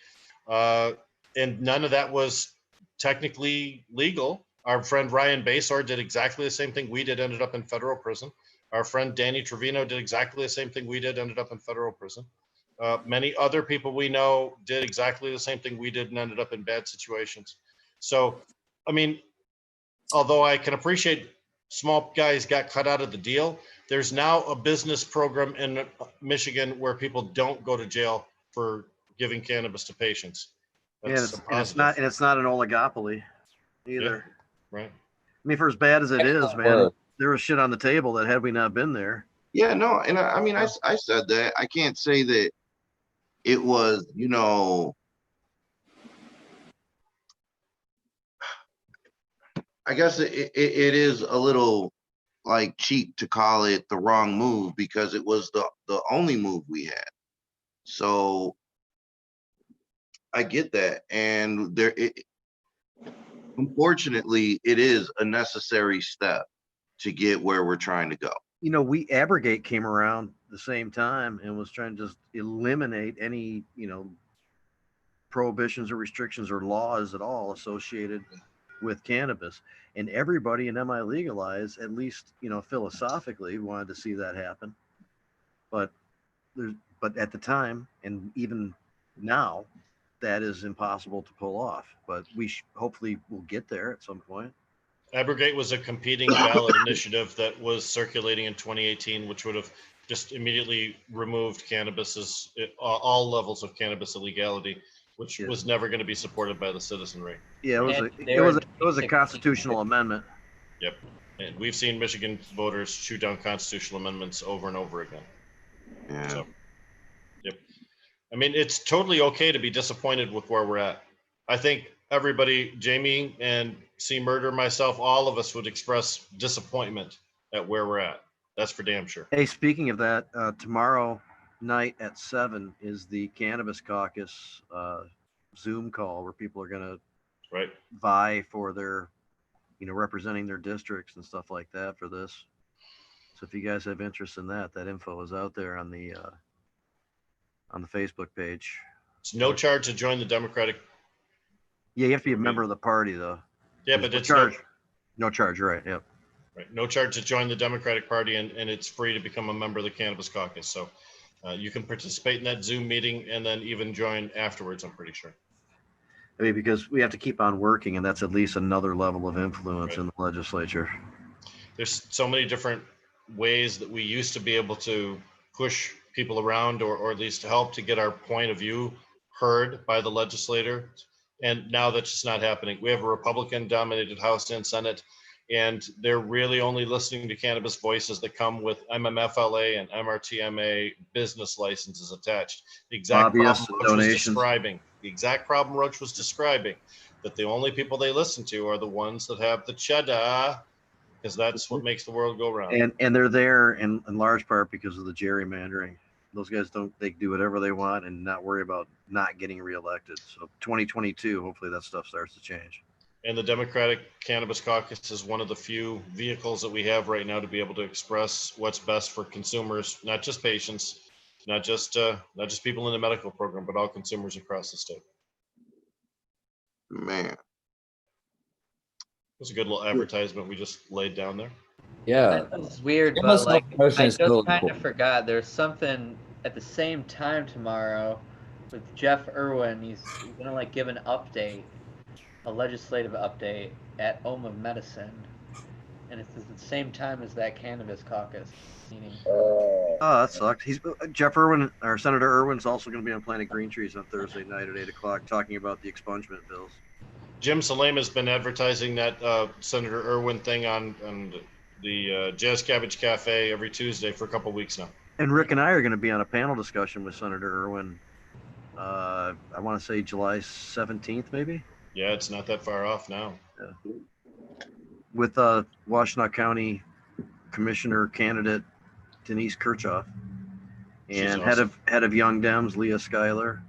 And none of that was technically legal. Our friend Ryan Basor did exactly the same thing we did, ended up in federal prison. Our friend Danny Trevino did exactly the same thing we did, ended up in federal prison. Many other people we know did exactly the same thing we did and ended up in bad situations. So, I mean, although I can appreciate small guys got cut out of the deal, there's now a business program in Michigan where people don't go to jail for giving cannabis to patients. That's and it's not an oligopoly either. Yeah, right. I mean, for as bad as it is, man, there was shit on the table that had we not been there. Yeah, no, and I mean, I said that. I can't say that it was, you know, I guess it is a little like cheap to call it the wrong move because it was the only move we had. So I get that, and unfortunately, it is a necessary step to get where we're trying to go. You know, Abrogate came around the same time and was trying to just eliminate any, you know, prohibitions or restrictions or laws at all associated with cannabis. And everybody in MI Legalize, at least, you know, philosophically, wanted to see that happen. But at the time, and even now, that is impossible to pull off. But we hopefully will get there at some point. Abrogate was a competing ballot initiative that was circulating in 2018, which would have just immediately removed cannabis, all levels of cannabis illegality, which was never going to be supported by the citizenry. Yeah, it was a constitutional amendment. Yep, and we've seen Michigan voters shoot down constitutional amendments over and over again. Yeah. So, yep. I mean, it's totally okay to be disappointed with where we're at. I think everybody, Jamie and C Murder, myself, all of us would express disappointment at where we're at. That's for damn sure. Hey, speaking of that, tomorrow night at 7 is the Cannabis Caucus Zoom call where people are going to vie for their, you know, representing their districts and stuff like that for this. So if you guys have interest in that, that info is out there on the Facebook page. It's no charge to join the Democratic. Yeah, you have to be a member of the party, though. Yeah, but it's no charge, right? Yep. Right, no charge to join the Democratic Party, and it's free to become a member of the Cannabis Caucus. So you can participate in that Zoom meeting and then even join afterwards, I'm pretty sure. I mean, because we have to keep on working, and that's at least another level of influence in the legislature. There's so many different ways that we used to be able to push people around or at least help to get our point of view heard by the legislator. And now that's just not happening. We have a Republican-dominated House and Senate, and they're really only listening to cannabis voices that come with MMFLA and MRTMA business licenses attached. The exact problem Roach was describing, that the only people they listen to are the ones that have the cheddar, because that's what makes the world go round. And they're there in large part because of the gerrymandering. Those guys they do whatever they want and not worry about not getting reelected. So 2022, hopefully that stuff starts to change. And the Democratic Cannabis Caucus is one of the few vehicles that we have right now to be able to express what's best for consumers, not just patients, not just people in the medical program, but all consumers across the state. Man, it was a good little advertisement we just laid down there. Yeah, it's weird, but like I just kind of forgot there's something at the same time tomorrow with Jeff Irwin. He's gonna like give an update, a legislative update at Home of Medicine, and it's at the same time as that Cannabis Caucus meeting. Oh, that sucks. Jeff Irwin, or Senator Irwin's also going to be on Planet Green Trees on Thursday night at 8 o'clock talking about the expungement bills. Jim Salem has been advertising that Senator Irwin thing on the Jazz Cabbage Cafe every Tuesday for a couple weeks now. And Rick and I are going to be on a panel discussion with Senator Irwin. I want to say July 17th, maybe. Yeah, it's not that far off now. Yeah. With Washtenaw County Commissioner candidate Denise Kirchhoff. And awesome. head of Young Dems, Leah Schuyler,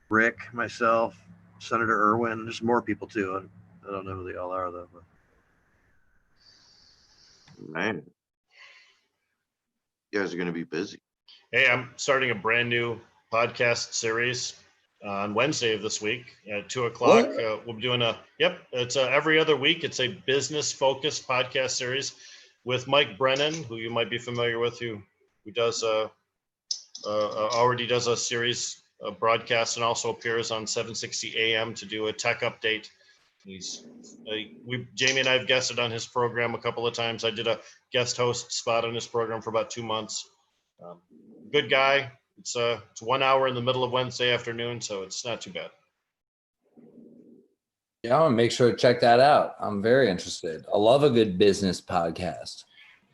Rick, myself, Senator Irwin. There's more people too. I don't know who they all are though. But. Man, you guys are going to be busy. Hey, I'm starting a brand new podcast series on Wednesday of this week at 2:00. We'll be doing it's every other week. It's a business focused podcast series with Mike Brennan, who you might be familiar with, who does already does a series of broadcasts and also appears on 760 AM to do a tech update. Jamie and I have guested on his program a couple of times. I did a guest host spot on his program for about 2 months. Good guy. It's 1 hour in the middle of Wednesday afternoon, so it's not too bad. Yeah, I'm gonna make sure to check that out. I'm very interested. I love a good business podcast.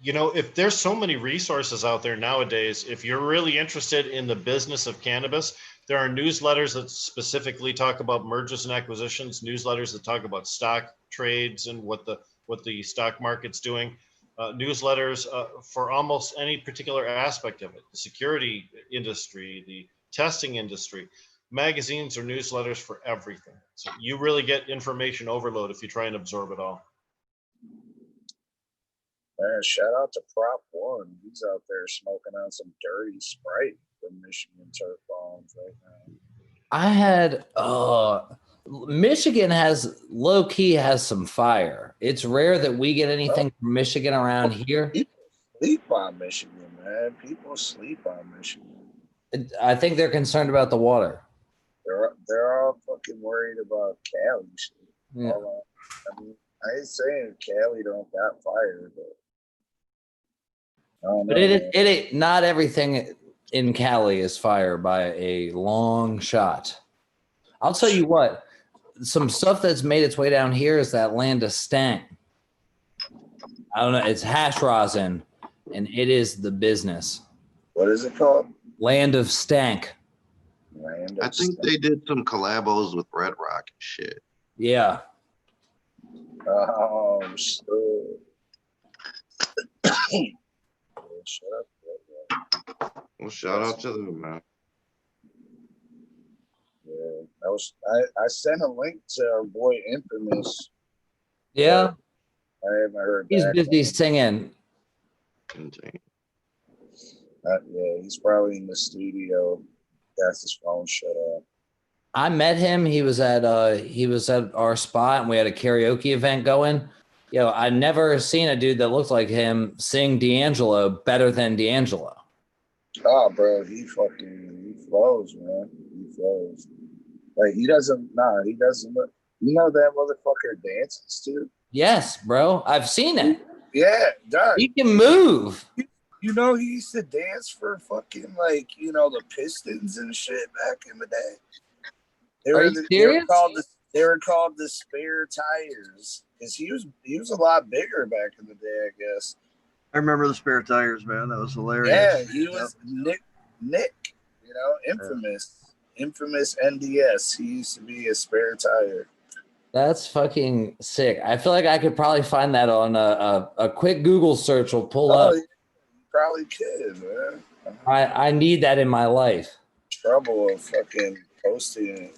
You know, if there's so many resources out there nowadays, if you're really interested in the business of cannabis, there are newsletters that specifically talk about mergers and acquisitions, newsletters that talk about stock trades and what the stock market's doing, newsletters for almost any particular aspect of it, the security industry, the testing industry, magazines or newsletters for everything. So you really get information overload if you try and absorb it all. Man, shout out to Prop One. He's out there smoking on some dirty Sprite from Michigan turf bombs right now. I had Michigan has low key has some fire. It's rare that we get anything from Michigan around here. People sleep on Michigan, man. People sleep on Michigan. I think they're concerned about the water. They're all fucking worried about Cali shit. Yeah. I mean, I ain't saying Cali don't got fire, but I don't know, But it not everything in Cali is fire by a long shot. I'll tell you what, some stuff that's made its way down here is that Land of Stank. I don't know, it's hash rosin, and it is the business. What is it called? Land of Stank. I think they did some collabos with Red Rock and shit. Yeah. Oh, shit. Shut up. Well, shout out to them, man. Yeah, I sent a link to our boy Infamous. Yeah. I haven't heard He's back busy from singing. him. Yeah, he's probably in the studio. Got his phone shut off. I met him. He was at our spot, and we had a karaoke event going. I never seen a dude that looked like him sing D'Angelo better than D'Angelo. Oh, bro, he flows, man. He flows. Like he doesn't look. You know that motherfucker dances too. Yes, bro. I've seen it. Yeah, dog. He can move. You know, he used to dance for fucking the Pistons and shit back in the day. They were called the Spare Tires because he was a lot bigger back in the day, I guess. I remember the Spare Tires, man. That was hilarious. Yeah, he was Nick, infamous NDS. He used to be a Spare Tire. That's fucking sick. I feel like I could probably find that on a quick Google search will pull up. You probably could, man. I need that in my life. Trouble of fucking posting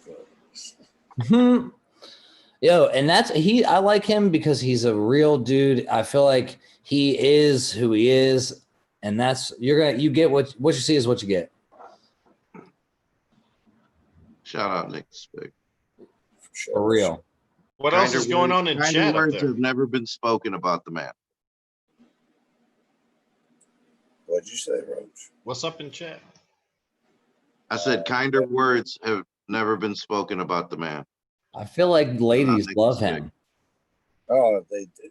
it. Yo, and I like him because he's a real dude. I feel like he is who he is, and you get what you see is what you get. Shout out Nick Spick. For real. What else is going on in chat? Words have never been spoken about the man. What'd you say, Roach? What's up in chat? I said kinder words have never been spoken about the man. I feel like ladies love him. Oh, they do,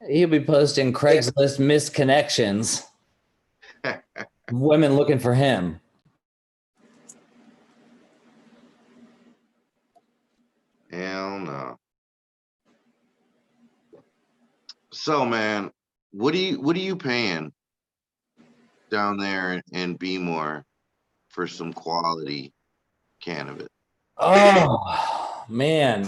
man. He'll be posting Craigslist missed connections. Women looking for him. Hell no. So, man, what are you paying down there in Bmore for some quality cannabis? Oh man.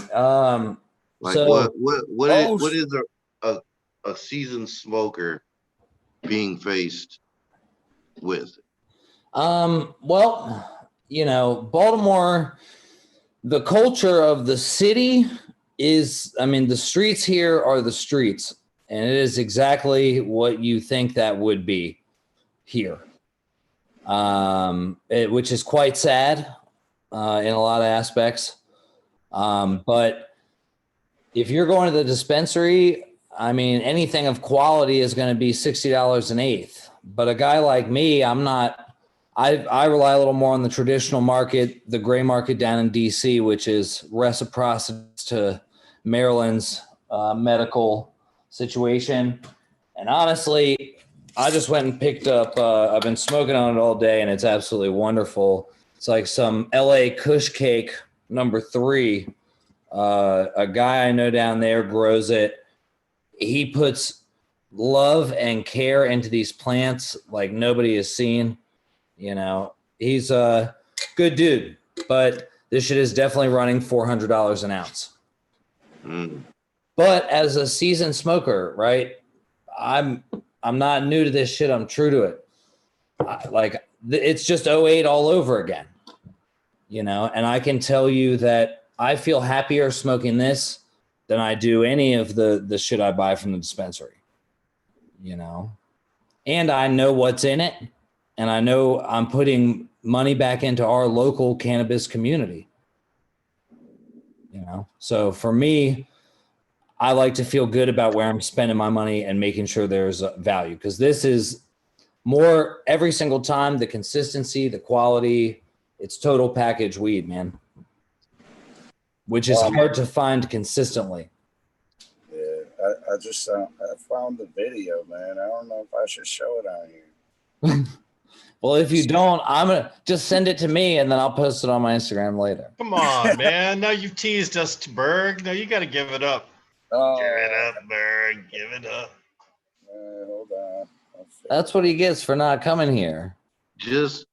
Like so, what is a seasoned smoker being faced with? Well, you know, Baltimore, the culture of the city is, I mean, the streets here are the streets, and it is exactly what you think that would be here. Which is quite sad in a lot of aspects. But if you're going to the dispensary, I mean, anything of quality is going to be $60 an eighth. But a guy like me, I rely a little more on the traditional market, the gray market down in DC, which is reciprocity to Maryland's medical situation. And honestly, I just went and picked up, I've been smoking on it all day, and it's absolutely wonderful. It's like some LA Kush Cake number 3. A guy I know down there grows it. He puts love and care into these plants like nobody has seen. You know, he's a good dude, but this shit is definitely running $400 an ounce. But as a seasoned smoker, right, I'm not new to this shit. I'm true to it. It's just 08 all over again, you know, and I can tell you that I feel happier smoking this than I do any of the shit I buy from the dispensary, you know, and I know what's in it, and I know I'm putting money back into our local cannabis community, you know. So for me, I like to feel good about where I'm spending my money and making sure there's value, because this is more every single time, the consistency, the quality, it's total package weed, man, which is hard to find consistently. Yeah, I found the video, man. I don't know if I should show it on here. Well, if you don't, I'm going to just send it to me, and then I'll post it on my Instagram later. Come on, man. Now you've teased us to Berg. Now you got to give it up. Give it up, Berg. Give it up. Hold on. That's what he gets for not coming here. Just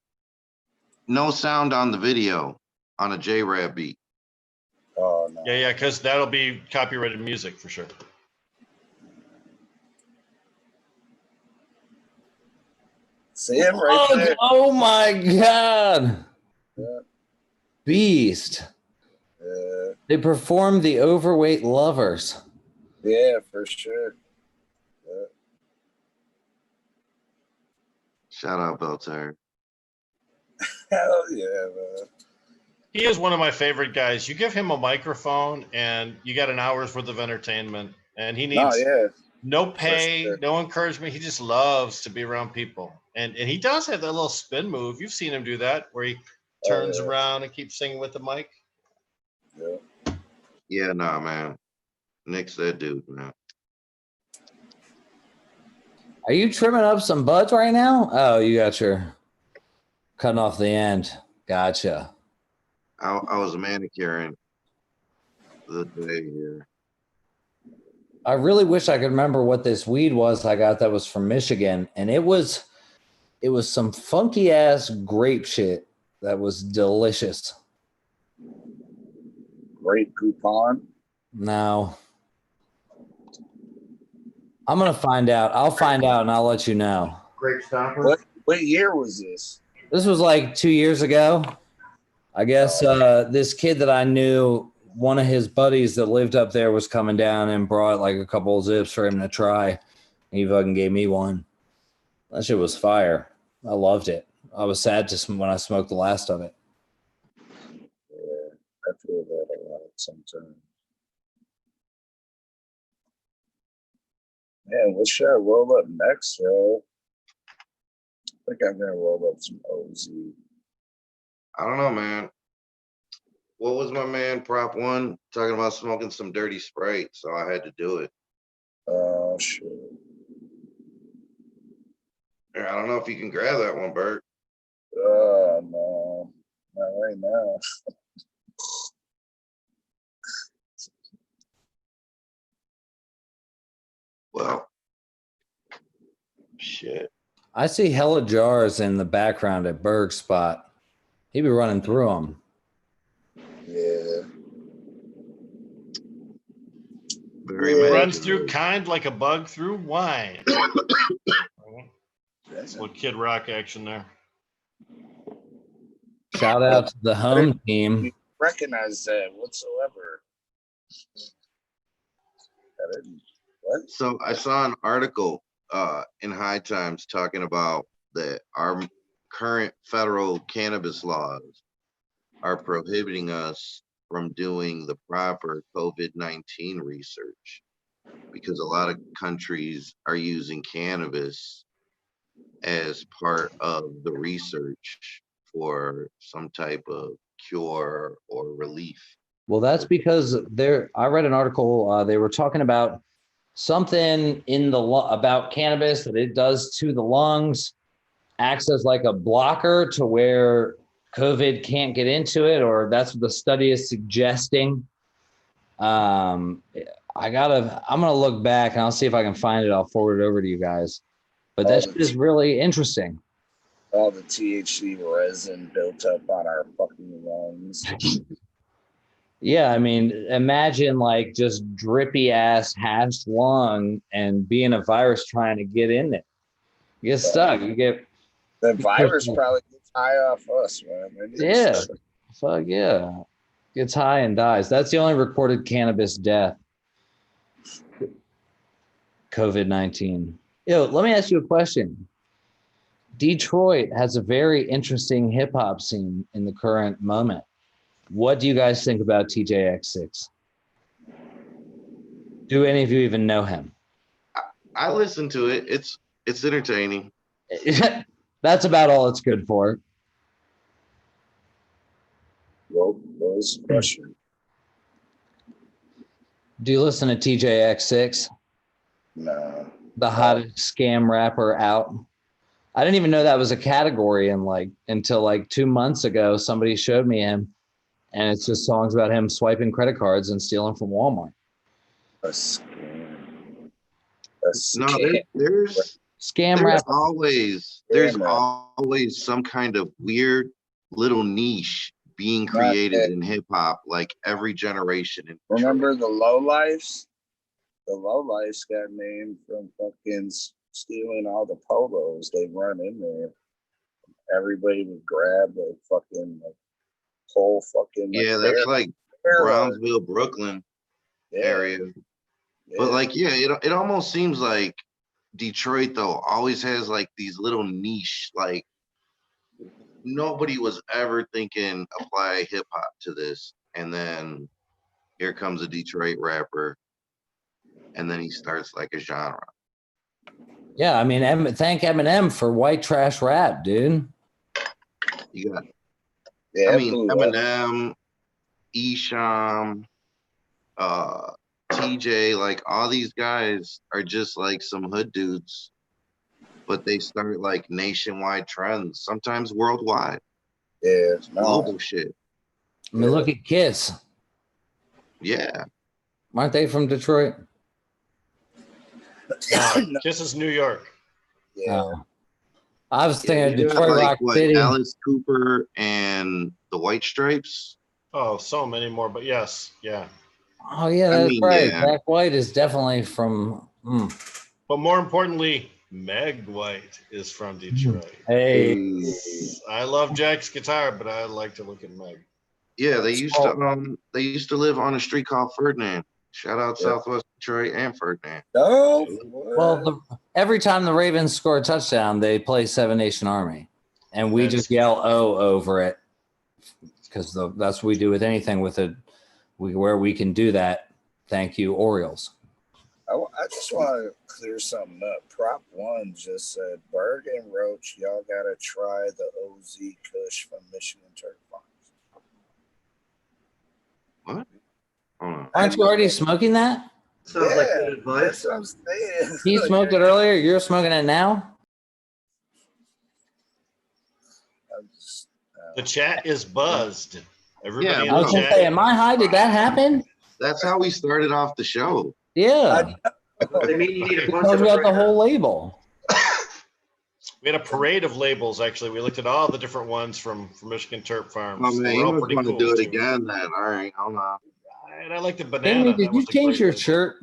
no sound on the video on a J-Rab beat. Oh, no. Yeah, because that'll be copyrighted music for sure. See him right there? Oh my God. Yeah. Beast. Yeah. They performed The Overweight Lovers. Yeah, for sure. Yeah. Shout out Belter. Hell yeah, man. He is one of my favorite guys. You give him a microphone and you got an hour's worth of entertainment, and he needs no pay, no encouragement. He just loves to be around people. And he does have that little spin move. You've seen him do that where he turns around and keeps singing with the mic. Yeah. Yeah, nah, man. Nick's that dude, man. Are you trimming up some buds right now? Oh, you got your cutting off the end. Gotcha. I was manicuring the day here. I really wish I could remember what this weed was I got that was from Michigan, and it was some funky ass grape shit that was delicious. Grape coupon? No. I'm gonna find out. I'll find out and I'll let you know. Grape stopper? What year was this? This was like 2 years ago. I guess this kid that I knew, one of his buddies that lived up there was coming down and brought like a couple of zips for him to try. He fucking gave me one. That shit was fire. I loved it. I was sad when I smoked the last of it. Yeah, I feel that a lot sometimes. Man, what should I roll up next, yo? I think I'm gonna roll up some OZ. I don't know, man. What was my man Prop One talking about smoking some dirty Sprite? So I had to do it. Oh shit. Yeah, I don't know if you can grab that one, Bert. No, not right now. Well, shit. I see hella jars in the background at Berg's spot. He be running through them. Yeah. Runs through kind like a bug through wine. That's Little Kid Rock action there. Shout out to the home team. recognize that whatsoever. What? So I saw an article in High Times talking about that our current federal cannabis laws are prohibiting us from doing the proper COVID-19 research because a lot of countries are using cannabis as part of the research for some type of cure or relief. Well, that's because I read an article. They were talking about something in the about cannabis that it does to the lungs, acts as like a blocker to where COVID can't get into it, or that's what the study is suggesting. I'm gonna look back and I'll see if I can find it. I'll forward it over to you guys. But that shit is really interesting. All the THC resin built up on our fucking lungs. Yeah, I mean, imagine like just drippy ass hashed lung and being a virus trying to get in it. You get stuck. You get the virus probably gets high off us, man. Yeah, fuck yeah, gets high and dies. That's the only recorded cannabis death. COVID-19. Yo, let me ask you a question. Detroit has a very interesting hip hop scene in the current moment. What do you guys think about TJX6? Do any of you even know him? I listen to it. It's entertaining. That's about all it's good for. Well, what was the question? Do you listen to TJX6? No. The hottest scam rapper out. I didn't even know that was a category until 2 months ago. Somebody showed me him, and it's just songs about him swiping credit cards and stealing from Walmart. A scam. There's scam rap. There's always some kind of weird little niche being created in hip hop, like every generation. Remember the Lowlifes? The Lowlifes got named from fucking stealing all the polos. They run in there. Everybody would grab the fucking whole fucking. Yeah, that's like Brownsville, Brooklyn area. Yeah. But it almost seems like Detroit though always has like these little niche, like nobody was ever thinking apply hip hop to this, and then here comes a Detroit rapper, and then he starts like a genre. Yeah, I mean, thank Eminem for white trash rap, dude. You got, Eminem, Esham, TJ, like all these guys are just like some hood dudes, but they start like nationwide trends, sometimes worldwide. Yeah, global shit. I mean, look at Kiss. Yeah, aren't they from Detroit? Kiss is New York. Yeah. I was thinking Detroit Rock City. Alice Cooper and the White Stripes. Oh, so many more, but yes, yeah. Oh yeah, that's right. Yeah. Jack White is definitely from. But more importantly, Meg White is from Detroit. Hey, I love Jack's guitar, but I like to look at Meg. Yeah, they used to live on a street called Ferdinand. Shout out Southwest Detroit and Ferdinand. Oh, well, every time the Ravens score a touchdown, they play Seven Nation Army, and we just yell "oh" over it because that's what we do with anything with it. Where we can do that. Thank you, Orioles. I just want to clear something up. Prop 1 just said, Berg and Roach, y'all got to try the OZ Kush from Michigan Turk Farms. What? Aren't you already smoking that? Sounds like good advice. That's what I'm saying. He smoked it earlier. You're smoking it now? The chat is buzzed. Everybody I was going to say, am I high? Did that happen? That's how we started off the show. Yeah. They mean you need a bunch Talk of about the whole label. We had a parade of labels, actually. We looked at all the different ones from Michigan Turp Farms. Oh, man, you must want to do it again then. All right, hold on. And I like the banana. Amy, did you change your shirt?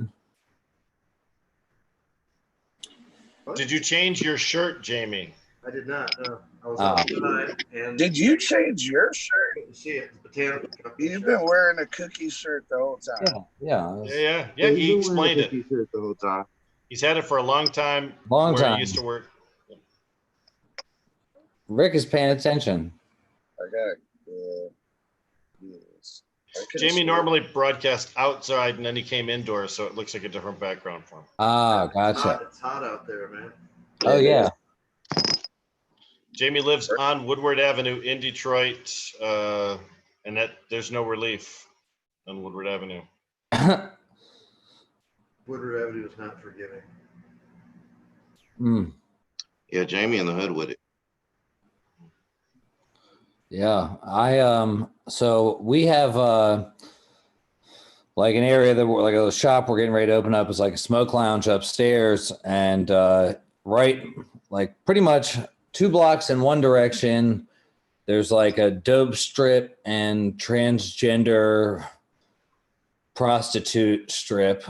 Did you change your shirt, Jamie? I did not. No, I was outside. And Did you change your shirt? you see it? Botanical. You've been wearing a cookie shirt the whole time. Yeah. Yeah. He explained it. The whole time. He's had it for a long time. Long where time. He used to work. Rick is paying attention. I got yes. Jamie normally broadcasts outside, and then he came indoors, so it looks like a different background for him. Ah, gotcha. It's hot out there, man. Oh yeah. Jamie lives on Woodward Avenue in Detroit, and that there's no relief on Woodward Avenue. Woodward Avenue is not forgiving. Yeah, Jamie in the hood with it. Yeah, so we have like an area that we're like a shop we're getting ready to open up is like a smoke lounge upstairs, and right, like pretty much 2 blocks in one direction, there's like a dope strip and transgender prostitute strip,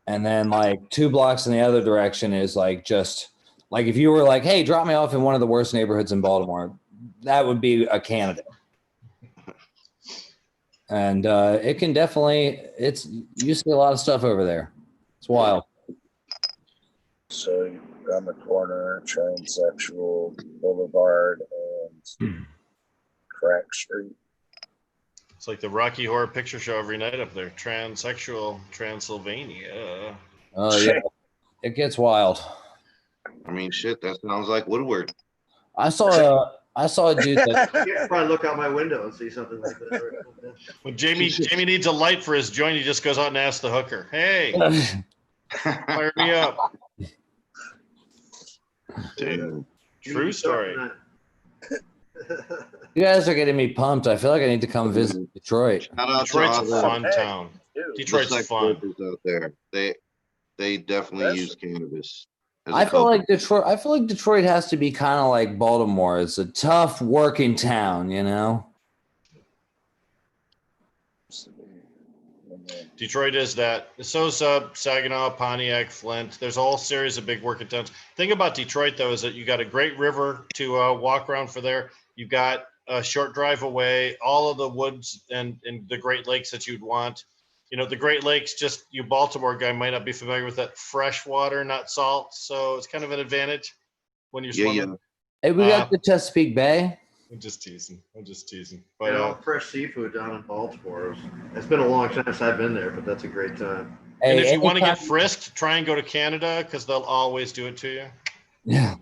and then like 2 blocks in the other direction is like just like if you were like, hey, drop me off in one of the worst neighborhoods in Baltimore, that would be a candidate. And it can definitely, you see a lot of stuff over there. It's wild. So on the corner, Transsexual Boulevard and Crack Street. It's like the Rocky Horror Picture Show every night up there. Transsexual Transylvania. Oh yeah, it gets wild. I mean, shit, that sounds like Woodward. I saw a dude that You can probably look out my window and see something like that. When Jamie needs a light for his joint, he just goes out and asks the hooker, "Hey, fire me up." Dude. True story. you guys are getting me pumped. I feel like I need to come visit Detroit. Shout out Detroit's to a all fun the town. Detroit's like fun. out there. They definitely use cannabis. as a I feel couple. like Detroit has to be kind of like Baltimore. It's a tough working town, you know. Detroit is that. So's Saginaw, Pontiac, Flint. There's a whole series of big working towns. Thing about Detroit, though, is that you got a great river to walk around for there. You've got a short drive away, all of the woods and the Great Lakes that you'd want. You know, the Great Lakes, just you Baltimore guy might not be familiar with that, fresh water, not salt. So it's kind of an advantage when you're swimming. Hey, we got the Chesapeake Bay. I'm just teasing. But fresh seafood down in Baltimore. It's been a long time since I've been there, but that's a great time. And if you want to get frisked, try and go to Canada because they'll always do it to you. Yeah.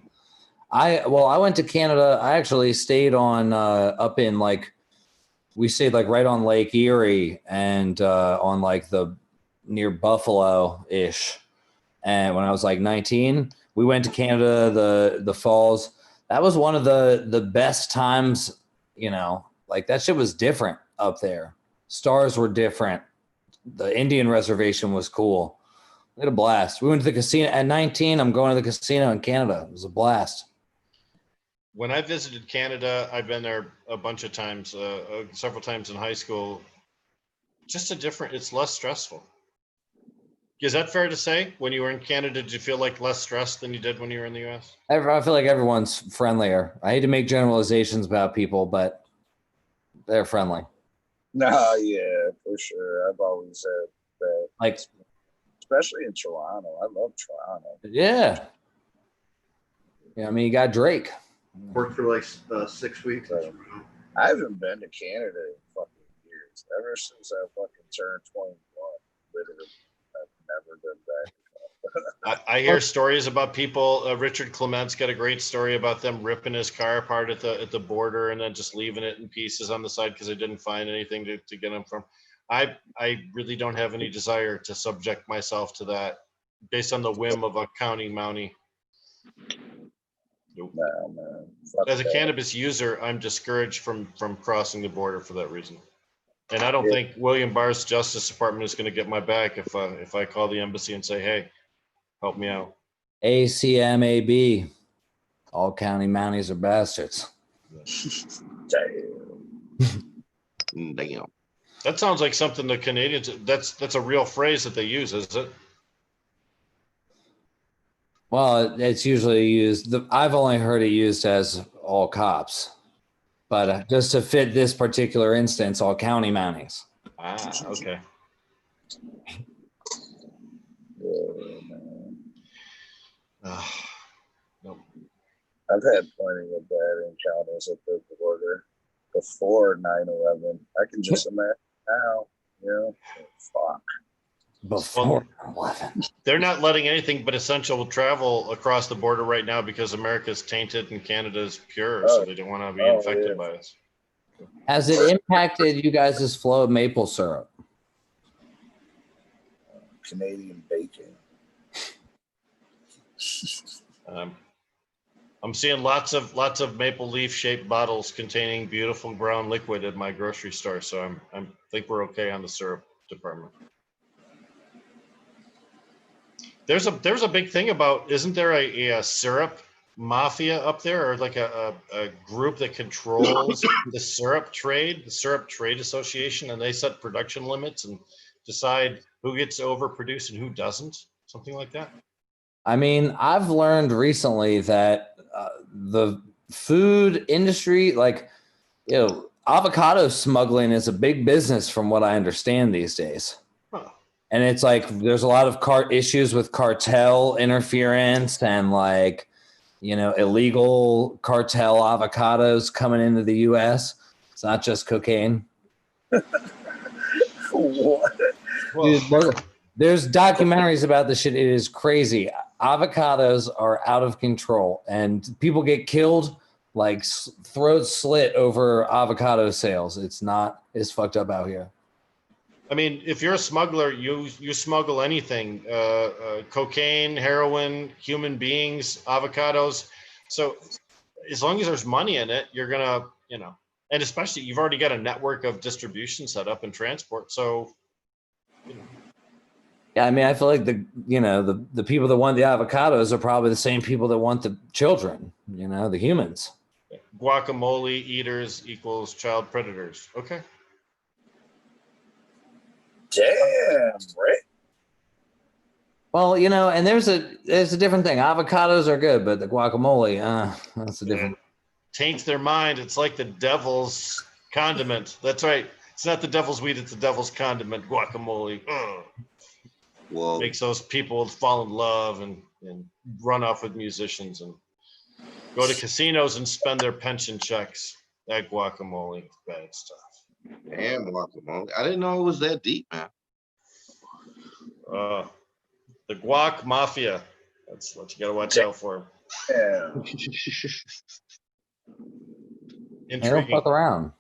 I went to Canada. I actually stayed on up in like, we stayed like right on Lake Erie and on like the near Buffalo ish. And when I was like 19, we went to Canada, the falls. That was one of the best times, you know, like that shit was different up there. Stars were different. The Indian reservation was cool. We had a blast. We went to the casino at 19. I'm going to the casino in Canada. It was a blast. When I visited Canada, I've been there a bunch of times, several times in high school. Just it's less stressful. Is that fair to say? When you were in Canada, did you feel like less stressed than you did when you were in the U.S.? I feel like everyone's friendlier. I hate to make generalizations about people, but they're friendly. No, yeah, for sure. I've always said that. Like, especially in Toronto. I love Toronto. Yeah. Yeah, I mean, you got Drake. Worked for like 6 weeks. I haven't been to Canada in fucking years. Ever since I fucking turned 21, literally, I've never been back. I hear stories about people. Richard Clement's got a great story about them ripping his car apart at the border and then just leaving it in pieces on the side because they didn't find anything to get them from. I really don't have any desire to subject myself to that based on the whim of a county mountie. Nope. Nah, man. As a cannabis user, I'm discouraged from crossing the border for that reason. And I don't think William Barr's Justice Department is going to get my back if I call the embassy and say, hey, help me out. ACMAB. All county mounties are bastards. Damn. That sounds like something the Canadians, that's a real phrase that they use, is it? Well, it's usually used. I've only heard it used as all cops, but just to fit this particular instance, all county mounties. Ah, okay. Nope. I've had plenty of bad encounters at the border before 9/11. I can just imagine now, fuck. Before 11. They're not letting anything but essential travel across the border right now because America's tainted and Canada's pure, so they don't want to be infected by us. Has it impacted you guys' flow of maple syrup? Canadian bacon. I'm seeing lots of maple leaf shaped bottles containing beautiful brown liquid at my grocery store, so I think we're okay on the syrup department. There's a big thing about, isn't there a syrup mafia up there, or like a group that controls the syrup trade association, and they set production limits and decide who gets to overproduce and who doesn't, something like that? I mean, I've learned recently that the food industry, avocado smuggling is a big business from what I understand these days. Huh. And it's like there's a lot of issues with cartel interference and illegal cartel avocados coming into the U.S. It's not just cocaine. What? Dude, there's documentaries about this shit. It is crazy. Avocados are out of control, and people get killed, throats slit over avocado sales. It's fucked up out here. I mean, if you're a smuggler, you smuggle anything, cocaine, heroin, human beings, avocados. So as long as there's money in it, you're going to, and especially you've already got a network of distribution set up and transport. So, Yeah, I mean, I feel like the people that want the avocados are probably the same people that want the children, the humans. Guacamole eaters equals child predators. Okay. Damn, right? Well, and there's a different thing. Avocados are good, but the guacamole, that's a different. Taints their mind. It's like the devil's condiment. That's right. It's not the devil's weed. It's the devil's condiment. Guacamole. Ugh. Whoa. Makes those people fall in love and run off with musicians and go to casinos and spend their pension checks. That guacamole, bad stuff. Damn, guacamole. I didn't know it was that deep, man. The guac mafia. That's what you got to watch out for. Yeah. They don't fuck around.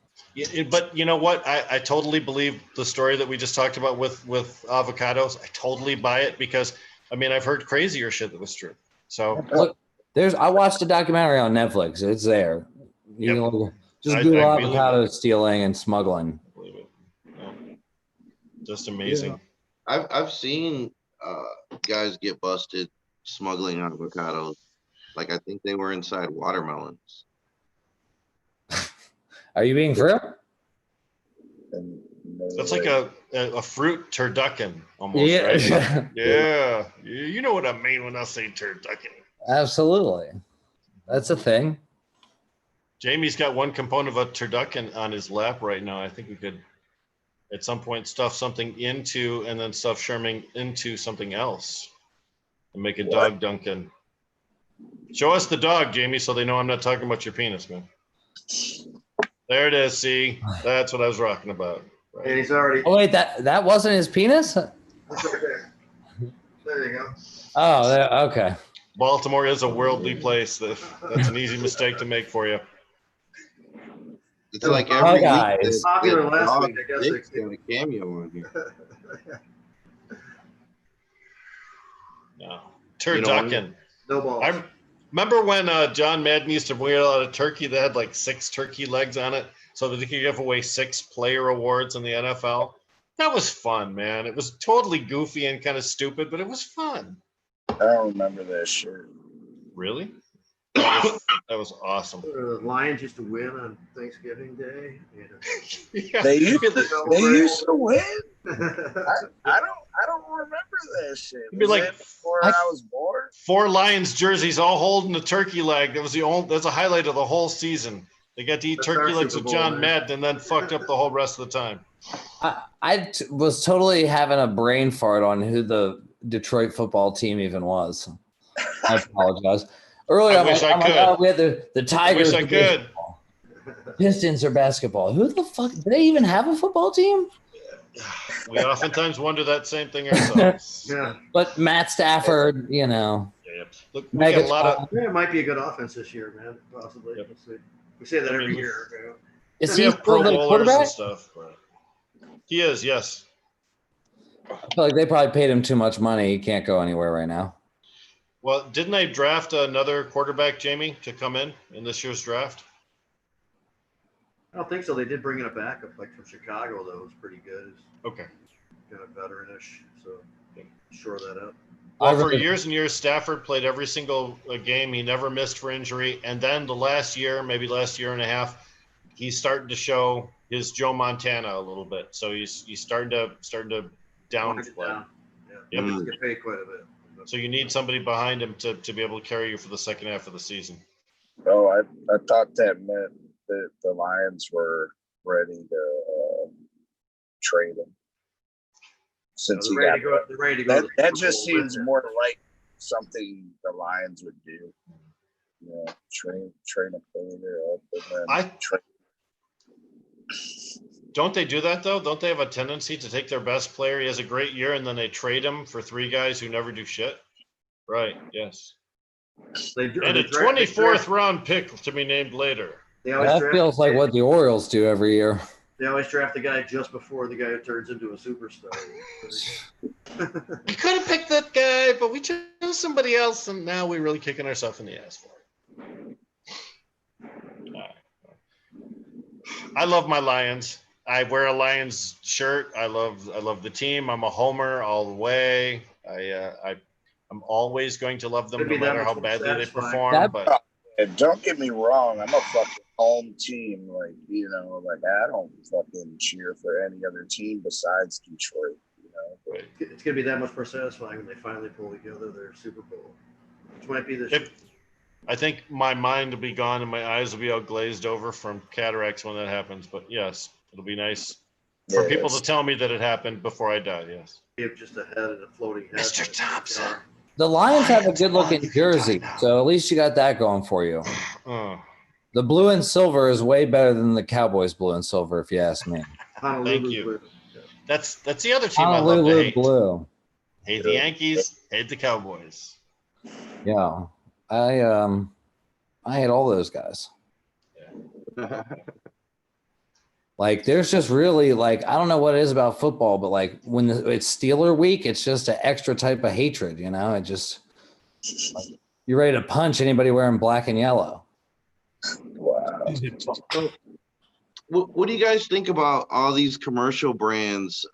But you know what? I totally believe the story that we just talked about with avocados. I totally buy it because, I mean, I've heard crazier shit that was true. So look, I watched a documentary on Netflix. It's there. You can just Google avocado stealing and smuggling. I believe it. Yeah. Just amazing. Yeah. I've seen guys get busted smuggling avocados. I think they were inside watermelons. Are you being for real? That's like a fruit turducken almost, yeah. Right? Yeah. You know what I mean when I say turducken. Absolutely. That's a thing. Jamie's got one component of a turducken on his lap right now. I think we could, at some point, stuff something into and then stuff Sherming into something else and make a dog Duncan. Show us the dog, Jamie, so they know I'm not talking about your penis, man. There it is. See, that's what I was rocking about. Right. And he's already. Oh wait, that wasn't his penis. That's right there. There you go. Oh, okay. Baltimore is a worldly place. That's an easy mistake to make for you. It's like every guys. Popular last week, I guess. It's got a cameo on here. No, turducken. No balls. I remember when John Madden used to wear out a turkey that had 6 turkey legs on it so that he could give away 6 player awards in the NFL. That was fun, man. It was totally goofy and kind of stupid, but it was fun. I don't remember that shirt. Really? That was awesome. The Lions used to win on Thanksgiving Day. Yeah. They used to win. I don't remember that shit. It'd be Was like that before I was born? 4 Lions jerseys all holding the turkey leg. That's a highlight of the whole season. They got to eat That's turkey our legs Super with Bowl, John man. Madden and then fucked up the whole rest of the time. I was totally having a brain fart on who the Detroit football team even was. I apologize. Earlier, I wish I could. oh, we had the Tigers. I wish I could. Pistons are basketball. Who the fuck? Do they even have a football team? We oftentimes wonder that same thing ourselves. Yeah. But Matt Stafford, you know. Look, we got a lot of. Yeah, it might be a good offense this year, man. Possibly. We'll see. We say that every year. You know? Is We he have Pro still the Bowlers quarterback? and stuff. But he is, yes. I feel like they probably paid him too much money. He can't go anywhere right now. Well, didn't they draft another quarterback, Jamie, to come in this year's draft? I don't think so. They did bring in a backup, like from Chicago, though. It's pretty good. It's Okay. kind of veteranish, so shore that up. Well, for years and years, Stafford played every single game. He never missed for injury. And then the last year, maybe last year and a half, he's starting to show his Joe Montana a little bit. So he's starting to downplay. Yeah. Yep. He's get paid quite a bit. So you need somebody behind him to be able to carry you for the second half of the season. Oh, I thought that meant that the Lions were ready to trade him. Since he got they're ready to go. that just seems more like something the Lions would do. Yeah, train a player up and then train. Don't they do that though? Don't they have a tendency to take their best player? He has a great year, and then they trade him for 3 guys who never do shit. Right? Yes. And a 24th round pick to be named later. That feels like what the Orioles do every year. They always draft the guy just before the guy turns into a superstar. We could have picked that guy, but we chose somebody else, and now we're really kicking ourselves in the ass for it. I love my Lions. I wear a Lions shirt. I love the team. I'm a homer all the way. I'm always going to love them no matter how badly they perform. But don't get me wrong, I'm a fucking home team. Like, you know, like I don't fucking cheer for any other team besides Detroit. You know, it's gonna be that much more satisfying when they finally pull together their Super Bowl, which might be this. I think my mind will be gone and my eyes will be all glazed over from cataracts when that happens. But yes, it'll be nice for people to tell me that it happened before I died. Yes. Give just a head and a floating head. Mr. Thompson. The Lions have a good looking jersey, so at least you got that going for you. The blue and silver is way better than the Cowboys blue and silver, if you ask me. Thank you. That's the other team I love to hate. Blue. Hate the Yankees, hate the Cowboys. Yeah. I hate all those guys. Like, there's just really, like, I don't know what it is about football, but like when it's Steeler week, it's just an extra type of hatred, you know? It just, like, you're ready to punch anybody wearing black and yellow. Wow. So, what do you guys think about all these commercial brands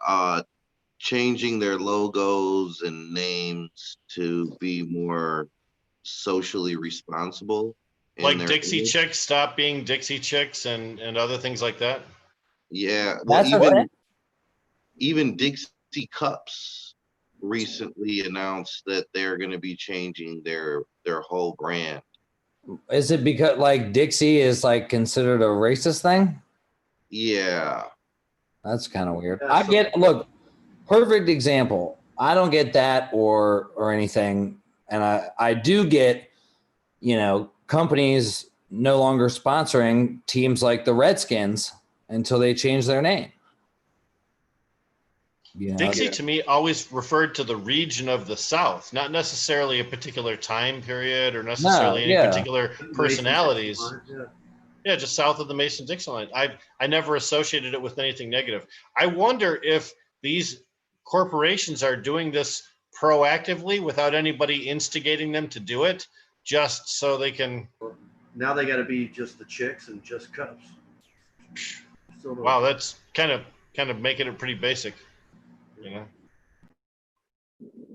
changing their logos and names to be more socially responsible? Like Dixie Chicks stop being Dixie Chicks and other things like that? Yeah, well, even Dixie Cups recently announced that they're going to be changing their whole brand. Is it because like Dixie is like considered a racist thing? Yeah, that's kind of weird. I get look, perfect example. I don't get that or anything, and I do get, you know, companies no longer sponsoring teams like the Redskins until they change their name. You know? Dixie to me always referred to the region of the South, not necessarily a particular time period or necessarily any particular personalities. Yeah, just south of the Mason-Dixon line. I never associated it with anything negative. I wonder if these corporations are doing this proactively without anybody instigating them to do it, just so they can. Now they got to be just the chicks and just cups. Wow, that's kind of making it pretty basic, you know.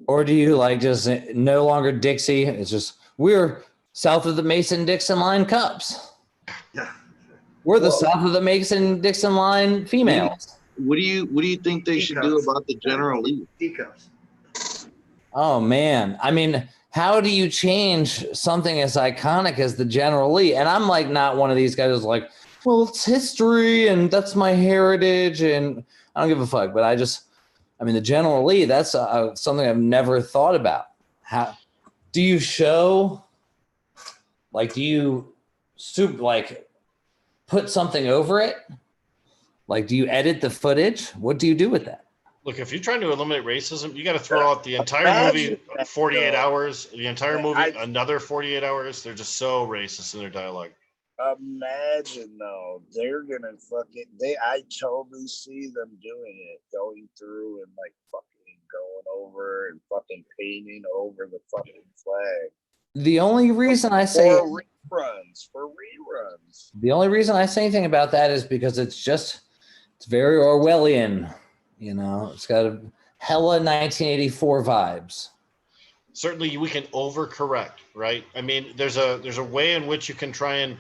Or do you like just no longer Dixie? It's just we're south of the Mason-Dixon line cups. Yeah, we're the south of the Mason-Dixon line females. What do you think they should do about the General League? Teacups. Oh man. I mean, how do you change something as iconic as the General Lee? And I'm like not one of these guys who's like, well, it's history and that's my heritage and I don't give a fuck. But I mean, the General Lee, that's something I've never thought about. How do you show, like, do you put something over it? Like, do you edit the footage? What do you do with that? Look, if you're trying to eliminate racism, you got to throw out the entire movie, 48 hours, the entire movie, another 48 hours. They're just so racist in their dialogue. Imagine though, they're gonna I totally see them doing it, going through and like fucking going over and fucking painting over the fucking flag. The only reason I say for reruns. The only reason I say anything about that is because it's very Orwellian. You know, it's got a hella 1984 vibes. Certainly, we can overcorrect, right? I mean, there's a way in which you can try and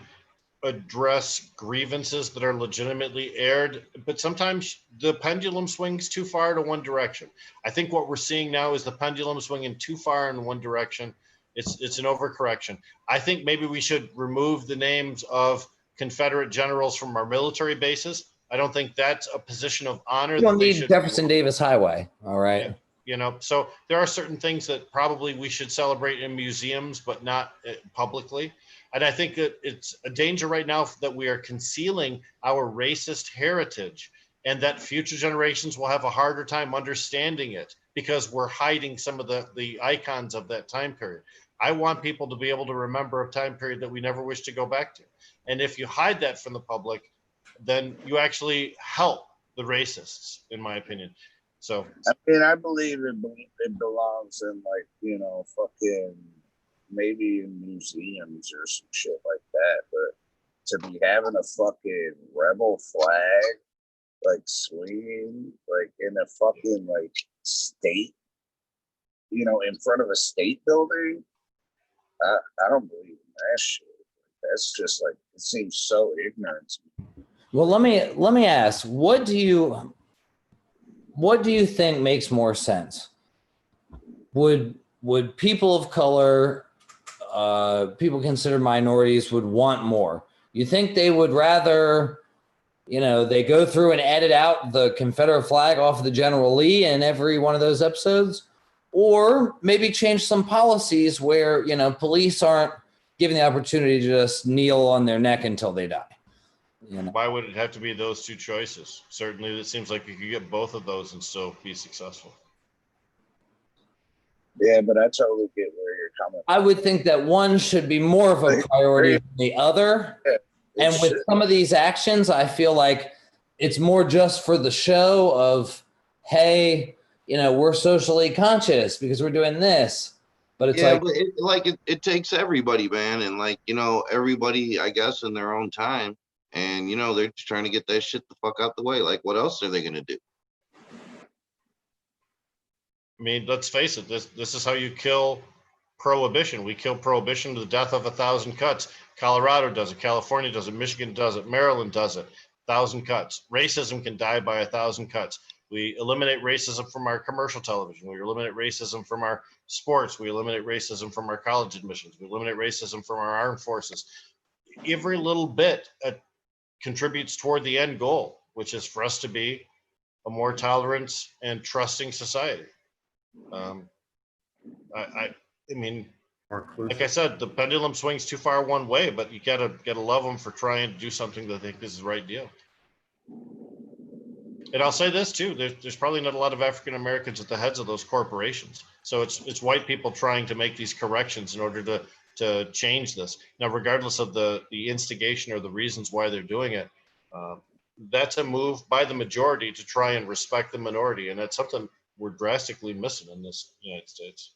address grievances that are legitimately aired, but sometimes the pendulum swings too far to one direction. I think what we're seeing now is the pendulum swinging too far in one direction. It's an overcorrection. I think maybe we should remove the names of Confederate generals from our military bases. I don't think that's a position of honor. You don't need Jefferson Davis Highway, all right? Yeah, you know, so there are certain things that probably we should celebrate in museums, but not publicly. And I think that it's a danger right now that we are concealing our racist heritage and that future generations will have a harder time understanding it because we're hiding some of the icons of that time period. I want people to be able to remember a time period that we never wish to go back to. And if you hide that from the public, then you actually help the racists, in my opinion. So I mean, I believe it belongs in like, you know, fucking maybe in museums or some shit like that. But to be having a fucking rebel flag like swinging like in a fucking like state, you know, in front of a state building, I don't believe in that shit. That's just like, it seems so ignorant to me. Well, let me ask, what do you think makes more sense? Would people of color, people considered minorities would want more? You think they would rather, you know, they go through and edit out the Confederate flag off of the General Lee in every one of those episodes? Or maybe change some policies where, you know, police aren't given the opportunity to just kneel on their neck until they die? You know? Why would it have to be those two choices? Certainly, it seems like you could get both of those and still be successful. Yeah, but I totally get where you're coming from. I would think that one should be more of a priority than the other. Yeah, and with some of these actions, I feel like it's more just for the show of, hey, you know, we're socially conscious because we're doing this. But it's it takes everybody, man. And like, you know, everybody, I guess, in their own time. And, you know, they're just trying to get that shit the fuck out the way. Like, what else are they going to do? I mean, let's face it. This is how you kill prohibition. We kill prohibition to the death of 1,000 cuts. Colorado does it. California does it. Michigan does it. Maryland does it. 1,000 cuts. Racism can die by 1,000 cuts. We eliminate racism from our commercial television. We eliminate racism from our sports. We eliminate racism from our college admissions. We eliminate racism from our armed forces. Every little bit contributes toward the end goal, which is for us to be a more tolerant and trusting society. I mean, like I said, the pendulum swings too far one way, but you gotta love them for trying to do something that they think is the right deal. And I'll say this too: there's probably not a lot of African Americans at the heads of those corporations, so it's white people trying to make these corrections in order to change this. Now, regardless of the instigation or the reasons why they're doing it, that's a move by the majority to try and respect the minority, and that's something we're drastically missing in this United States.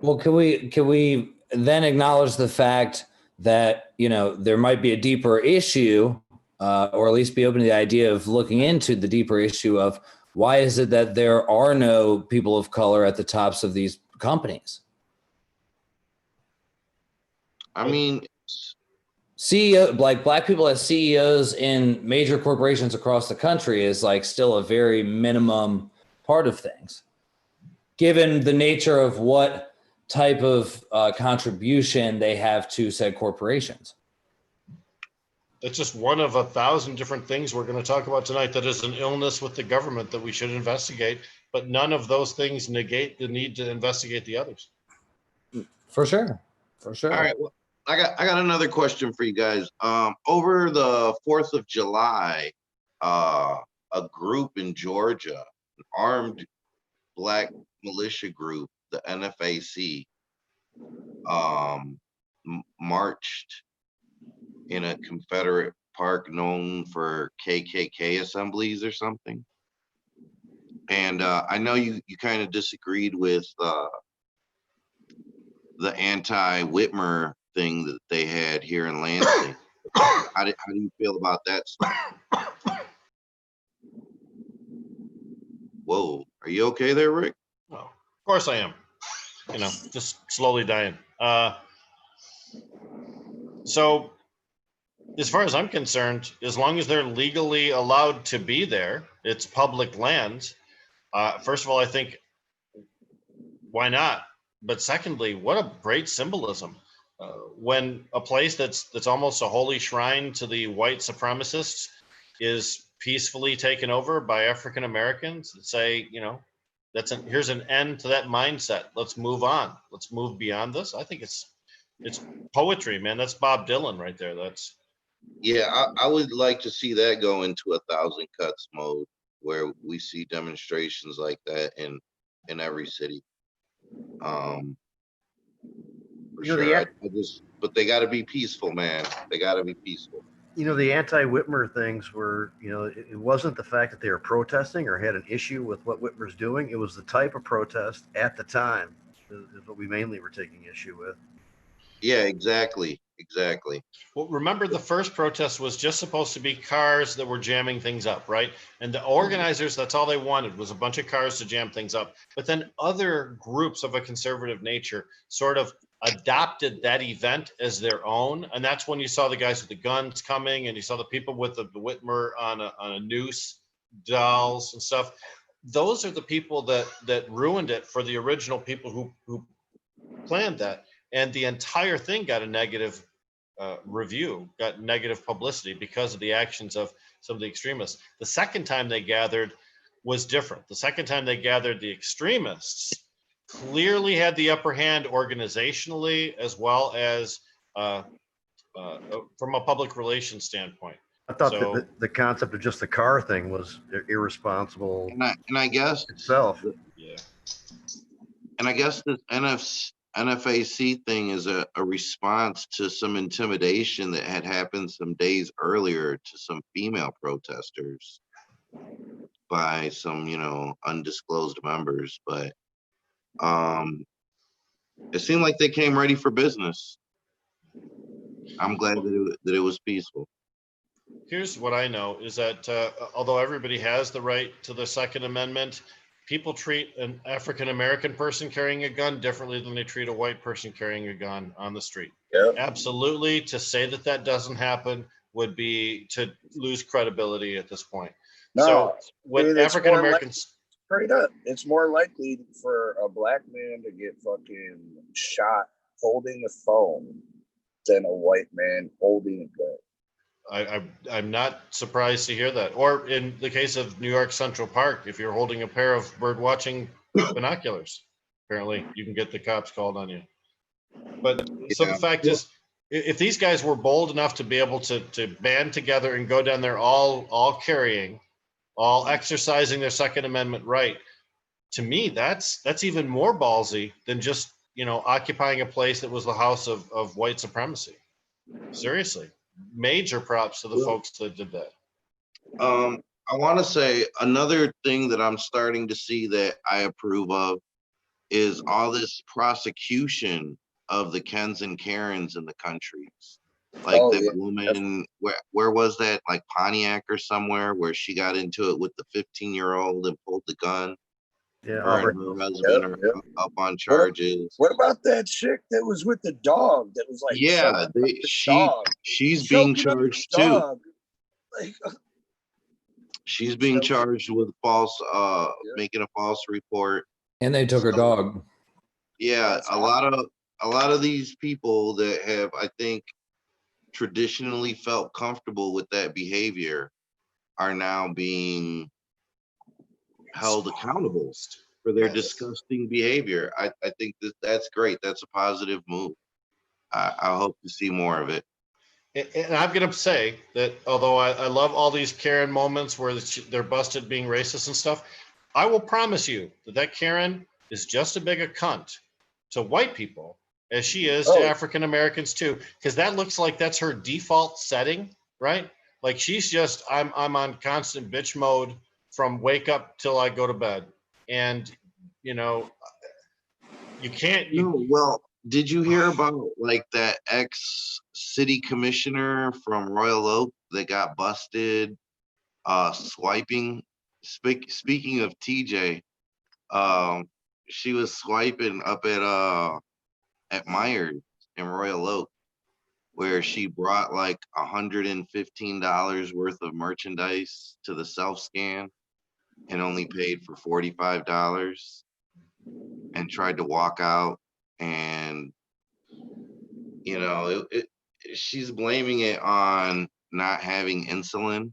Well, can we then acknowledge the fact that, you know, there might be a deeper issue, or at least be open to the idea of looking into the deeper issue of why is it that there are no people of color at the tops of these companies? I mean, CEO, like black people as CEOs in major corporations across the country is like still a very minimum part of things. given the nature of what type of contribution they have to said corporations. It's just one of 1,000 different things we're going to talk about tonight that is an illness with the government that we should investigate, but none of those things negate the need to investigate the others. For sure. For sure. All right. Well, I got another question for you guys. Over the 4th of July, a group in Georgia, an armed black militia group, the NFAC, marched in a Confederate park known for KKK assemblies or something. And I know you kind of disagreed with the anti-Whitmer thing that they had here in Lansing. How do you feel about that stuff? Whoa, are you okay there, Rick? Oh, of course I am. You know, just slowly dying. So as far as I'm concerned, as long as they're legally allowed to be there, it's public land. First of all, I think, why not? But secondly, what a great symbolism. When a place that's almost a holy shrine to the white supremacists is peacefully taken over by African Americans that say, you know, here's an end to that mindset. Let's move on. Let's move beyond this. I think it's poetry, man. That's Bob Dylan right there. Yeah, I would like to see that go into 1,000 cuts mode, where we see demonstrations like that in every city. For sure. But they got to be peaceful, man. They got to be peaceful. You know, the anti-Whitmer things were, you know, it wasn't the fact that they were protesting or had an issue with what Whitmer's doing. It was the type of protest at the time is what we mainly were taking issue with. Yeah, exactly. Well, remember the first protest was just supposed to be cars that were jamming things up, right? And the organizers, that's all they wanted was a bunch of cars to jam things up. But then other groups of a conservative nature sort of adopted that event as their own. And that's when you saw the guys with the guns coming, and you saw the people with the Whitmer on a noose, dolls and stuff. Those are the people that ruined it for the original people who planned that. And the entire thing got a negative review, got negative publicity because of the actions of some of the extremists. The second time they gathered was different. The second time they gathered, the extremists clearly had the upper hand organizationally, as well as from a public relations standpoint. I thought that the concept of just the car thing was irresponsible. And I guess itself. Yeah. And I guess this NFAC thing is a response to some intimidation that had happened some days earlier to some female protesters by some, you know, undisclosed members. But it seemed like they came ready for business. I'm glad that it was peaceful. Here's what I know is that although everybody has the right to the Second Amendment, people treat an African-American person carrying a gun differently than they treat a white person carrying a gun on the street. Yep. Absolutely. To say that doesn't happen would be to lose credibility at this point. No, so when African-Americans... Straight up, it's more likely for a black man to get fucking shot holding a phone than a white man holding a gun. I'm not surprised to hear that. Or in the case of New York Central Park, if you're holding a pair of bird watching binoculars, apparently you can get the cops called on you. But so the fact is, if these guys were bold enough to be able to band together and go down there all carrying, all exercising their Second Amendment right, to me, that's even more ballsy than just, you know, occupying a place that was the house of white supremacy. Seriously. Major props to the folks that did that. I want to say another thing that I'm starting to see that I approve of is all this prosecution of the Kens and Karens in the country. Like woman, where was that? Like Pontiac or somewhere, where she got into it with the 15-year-old and pulled the gun. Yeah, her and her husband are up on charges. What about that chick that was with the dog that was like, yeah, she's being charged too. Like, she's being charged with false, making a false report And they took her dog. Yeah, a lot of these people that have, I think, traditionally felt comfortable with that behavior are now being held accountable for their disgusting behavior. I think that's great. That's a positive move. I hope to see more of it. And I'm going to say that although I love all these Karen moments where they're busted being racist and stuff, I will promise you that Karen is just as big a cunt to white people as she is to African Americans too, because that looks like that's her default setting, right? Like she's just, I'm on constant bitch mode from wake up till I go to bed. And, you know, you can't. Well, did you hear about like that ex-city commissioner from Royal Oak that got busted swiping? Speaking of TJ, she was swiping up at Myers in Royal Oak, where she brought like $115 worth of merchandise to the self-scan and only paid for $45 and tried to walk out. And, you know, she's blaming it on not having insulin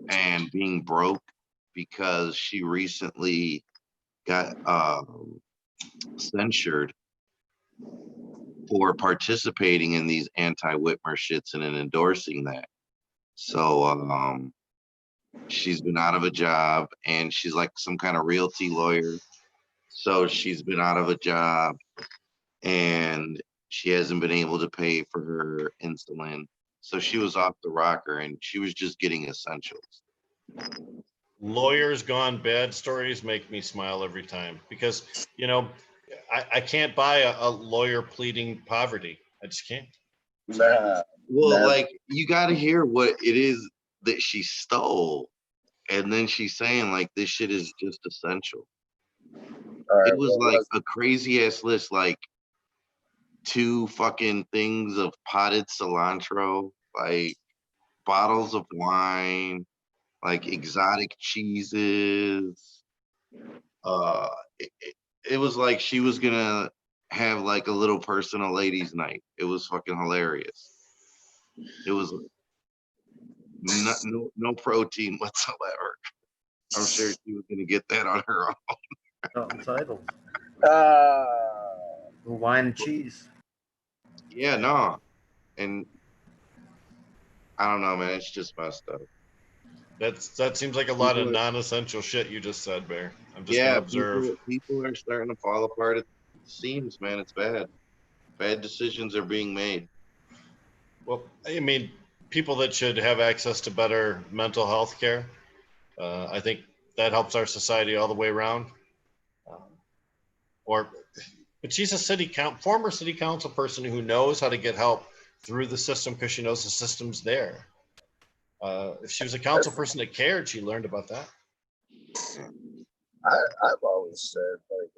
and being broke because she recently got censured for participating in these anti-Whitmer shits and endorsing that. So she's been out of a job, and she's like some kind of realty lawyer. So she's been out of a job and she hasn't been able to pay for her insulin. So she was off the rocker and she was just getting essentials. Lawyers gone bad stories make me smile every time because, you know, I can't buy a lawyer pleading poverty. I just can't. Well, like, you got to hear what it is that she stole. And then she's saying, like, this shit is just essential. It was like a crazy ass list, like 2 fucking things of potted cilantro, like bottles of wine, like exotic cheeses. It was like she was gonna have like a little personal ladies' night. It was fucking hilarious. It was no protein whatsoever. I'm sure she was gonna get that on her own. Entitled. Wine and cheese. Yeah, no. And I don't know, man. It's just messed up. That seems like a lot of non-essential shit you just said, Bear. I'm just gonna observe. People are starting to fall apart at the seams, man. It's bad. Bad decisions are being made. Well, I mean, people that should have access to better mental health care. I think that helps our society all the way around. But she's a former city council person who knows how to get help through the system because she knows the system's there. If she was a council person that cared, she learned about that. I've always said, like,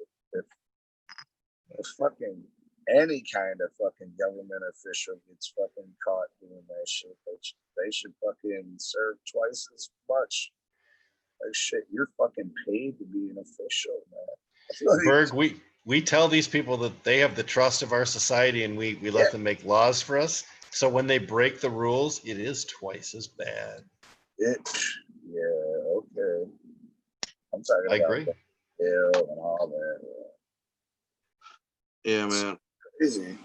if fucking any kind of fucking government official gets fucking caught doing that shit, they should fucking serve twice as much. Like, shit, you're fucking paid to be an official, man. Berg, we tell these people that they have the trust of our society and we let them make laws for us. So when they break the rules, it is twice as bad. Yeah, okay. I'm talking about agree. Hell and all that. Yeah, man. Crazy.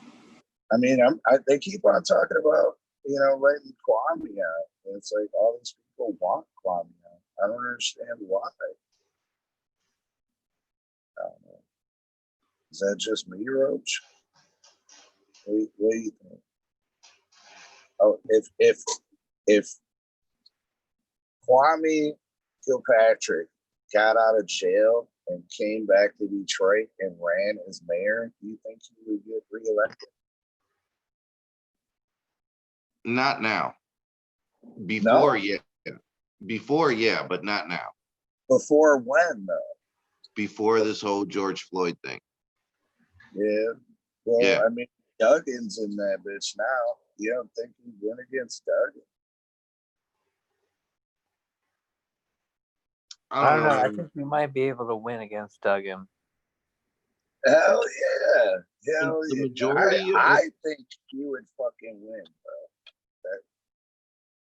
I mean, they keep on talking about, you know, letting Kwame out. And it's like all these people want Kwame out. I don't understand why. I don't know. Is that just me, Roach? What do you think? Oh, if Kwame Kilpatrick got out of jail and came back to Detroit and ran as mayor, do you think he would get reelected? Not now. Before, yeah. Before, yeah, but not now. Before when, though? Before this whole George Floyd thing. Yeah. Well, yeah. I mean, Duggan's in that bitch now. You don't think he'd win against Duggan? I don't know. I man. think we might be able to win against Duggan. Hell yeah. Hell The yeah. majority of I think he would fucking win, bro.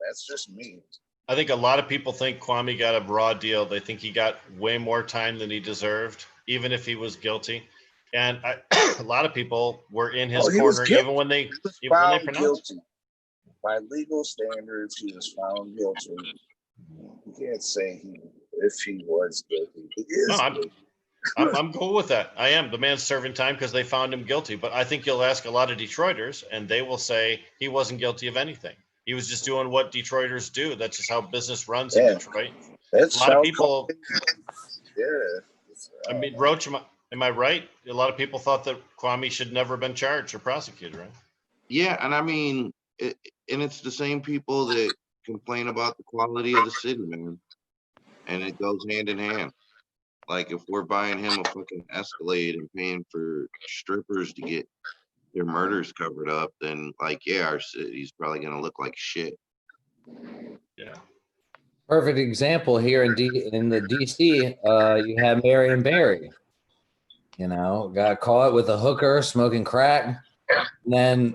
That's just me. I think a lot of people think Kwame got a raw deal. They think he got way more time than he deserved, even if he was guilty. And a lot of people were in his He was corner, guilty. even when they He was found pronounced. guilty. By legal standards, he was found guilty. You can't say if he was guilty. He is guilty. I'm cool with that. I am. The man's serving time because they found him guilty. But I think you'll ask a lot of Detroiters, and they will say he wasn't guilty of anything. He was just doing what Detroiters do. That's just how business runs in Detroit. That's a lot of people. Yeah. I mean, Roach, am I right? A lot of people thought that Kwame should never have been charged or prosecuted, right? Yeah, and I mean, and it's the same people that complain about the quality of the city, man. And it goes hand in hand. Like if we're buying him a fucking Escalade and paying for strippers to get their murders covered up, then like, yeah, our city's probably gonna look like shit. Yeah. Perfect example here in the DC. You have Marion Barry. You know, got caught with a hooker smoking crack. And then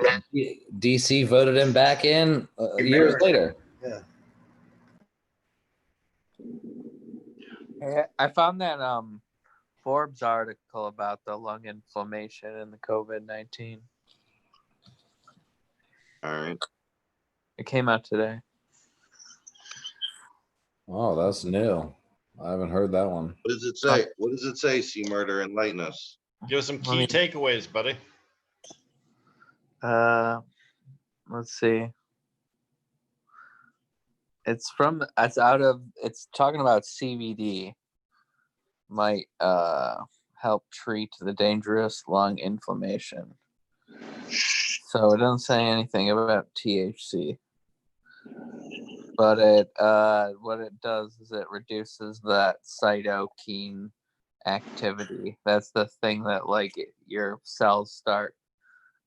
DC voted him back in years later. Yeah. I found that Forbes article about the lung inflammation and the COVID-19. All right. It came out today. Oh, that's new. I haven't heard that one. What does it say? What does it say, C Murder? Enlighten us. Give us some key takeaways, buddy. Let's see. It's talking about CBD might help treat the dangerous lung inflammation. So it doesn't say anything about THC. But what it does is it reduces that cytokine activity. That's the thing that like your cells start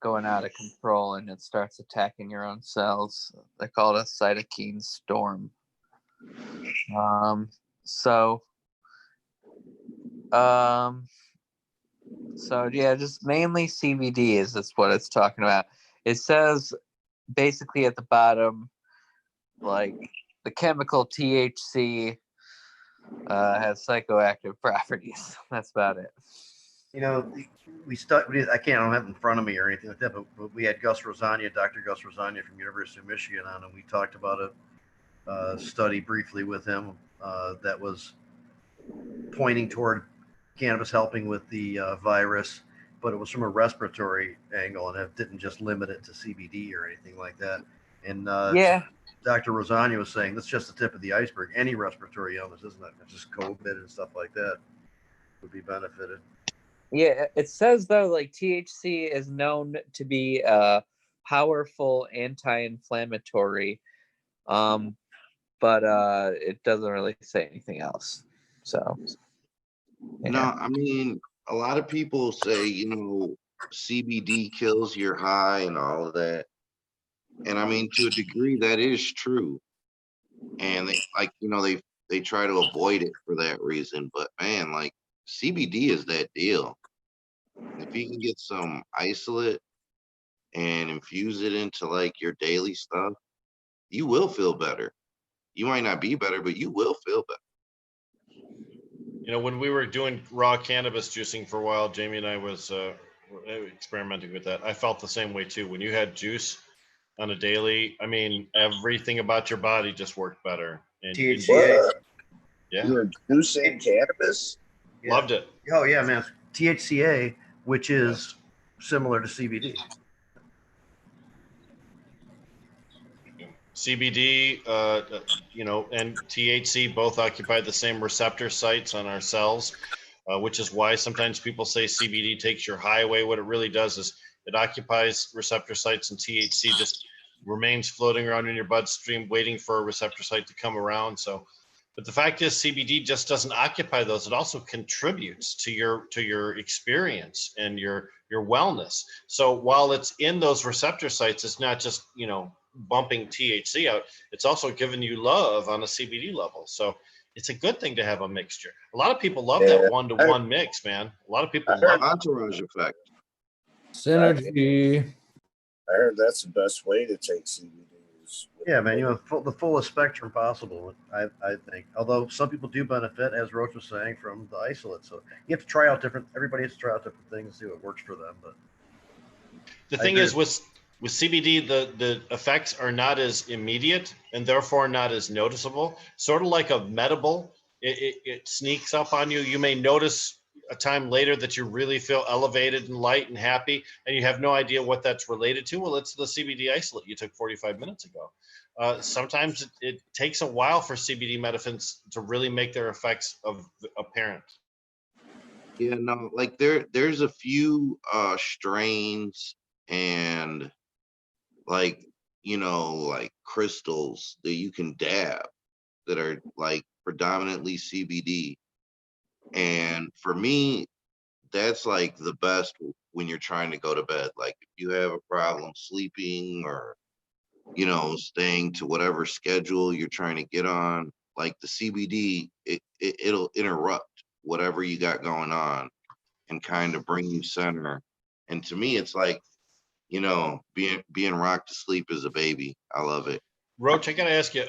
going out of control and it starts attacking your own cells. They call it a cytokine storm. So yeah, just mainly CBD is what it's talking about. It says basically at the bottom, like the chemical THC has psychoactive properties. That's about it. You know, I don't have it in front of me or anything like that, but we had Gus Rosania, Dr. Gus Rosania from University of Michigan on, and we talked about a study briefly with him that was pointing toward cannabis helping with the virus, but it was from a respiratory angle, and it didn't just limit it to CBD or anything like that. And Dr. Rosania was saying that's just the tip of the iceberg. Any respiratory illness, isn't it? It's just COVID and stuff like that would be benefited. Yeah, it says though, like THC is known to be a powerful anti-inflammatory, but it doesn't really say anything else. So, yeah. No, I mean, a lot of people say, CBD kills your high and all of that. And I mean, to a degree, that is true. And they try to avoid it for that reason. But man, like CBD is that deal. If you can get some isolate and infuse it into like your daily stuff, you will feel better. You might not be better, but you will feel better. When we were doing raw cannabis juicing for a while, Jamie and I was experimenting with that. I felt the same way too. When you had juice on a daily, I mean, everything about your body just worked better. And THCA. Yeah. You were juicing cannabis? Yeah. Loved it. Oh yeah, man. THCA, which is similar to CBD. CBD, and THC both occupy the same receptor sites on our cells, which is why sometimes people say CBD takes your high away. What it really does is it occupies receptor sites, and THC just remains floating around in your bloodstream, waiting for a receptor site to come around. But the fact is, CBD just doesn't occupy those. It also contributes to your experience and your wellness. So while it's in those receptor sites, it's not just bumping THC out. It's also giving you love on a CBD level. So it's a good thing to have a mixture. A lot of people love that 1-to-1 mix, man. A lot of people love entourage effect. Synergy. I heard that's the best way to take CBDs. Yeah, man, you have the fullest spectrum possible, I think. Although some people do benefit, as Roach was saying, from the isolate. So you have to try out everybody has to try out different things, see what works for them. But the thing is with CBD, the effects are not as immediate and therefore not as noticeable. Sort of like a Medable, it sneaks up on you. You may notice a time later that you really feel elevated and light and happy, and you have no idea what that's related to. Well, it's the CBD isolate you took 45 minutes ago. Sometimes it takes a while for CBD medicines to really make their effects apparent. Yeah, no, like there's a few strains and like, like crystals that you can dab that are like predominantly CBD. And for me, that's like the best when you're trying to go to bed. Like if you have a problem sleeping or, staying to whatever schedule you're trying to get on, like the CBD, it'll interrupt whatever you got going on and kind of bring you center. And to me, it's like, being rocked to sleep as a baby. I love it. Roach, I got to ask you,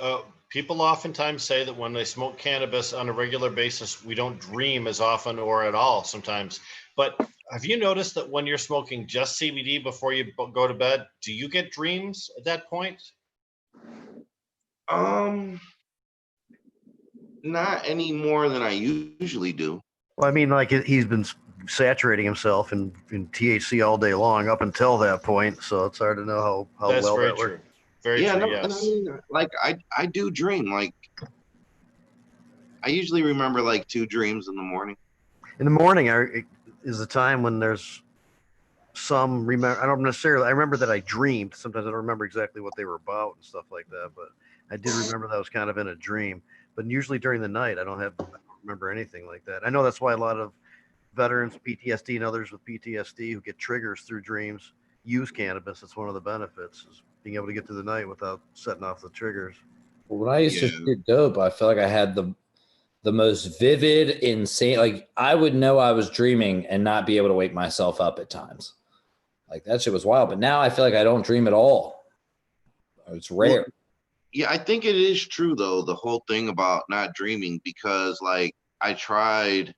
people oftentimes say that when they smoke cannabis on a regular basis, we don't dream as often or at all sometimes. But have you noticed that when you're smoking just CBD before you go to bed, do you get dreams at that point? Not any more than I usually do. Well, I mean, like he's been saturating himself in THC all day long up until that point, so it's hard to know how That's well very that true. works. Very Yeah, true, no, yes. and I mean, like I do dream. Like I usually remember like 2 dreams in the morning. In the morning is the time when there's some remember. I don't necessarily. I remember that I dreamed. Sometimes I don't remember exactly what they were about and stuff like that, but I did remember that I was kind of in a dream. But usually during the night, I don't remember anything like that. I know that's why a lot of veterans, PTSD, and others with PTSD who get triggers through dreams use cannabis. It's one of the benefits is being able to get through the night without setting off the triggers. Well, when I used to shoot dope, I feel like I had the most vivid, insane. Like I would know I was dreaming and not be able to wake myself up at times. Like that shit was wild. But now I feel like I don't dream at all. It's rare. Well, yeah, I think it is true though, the whole thing about not dreaming, because like I tried.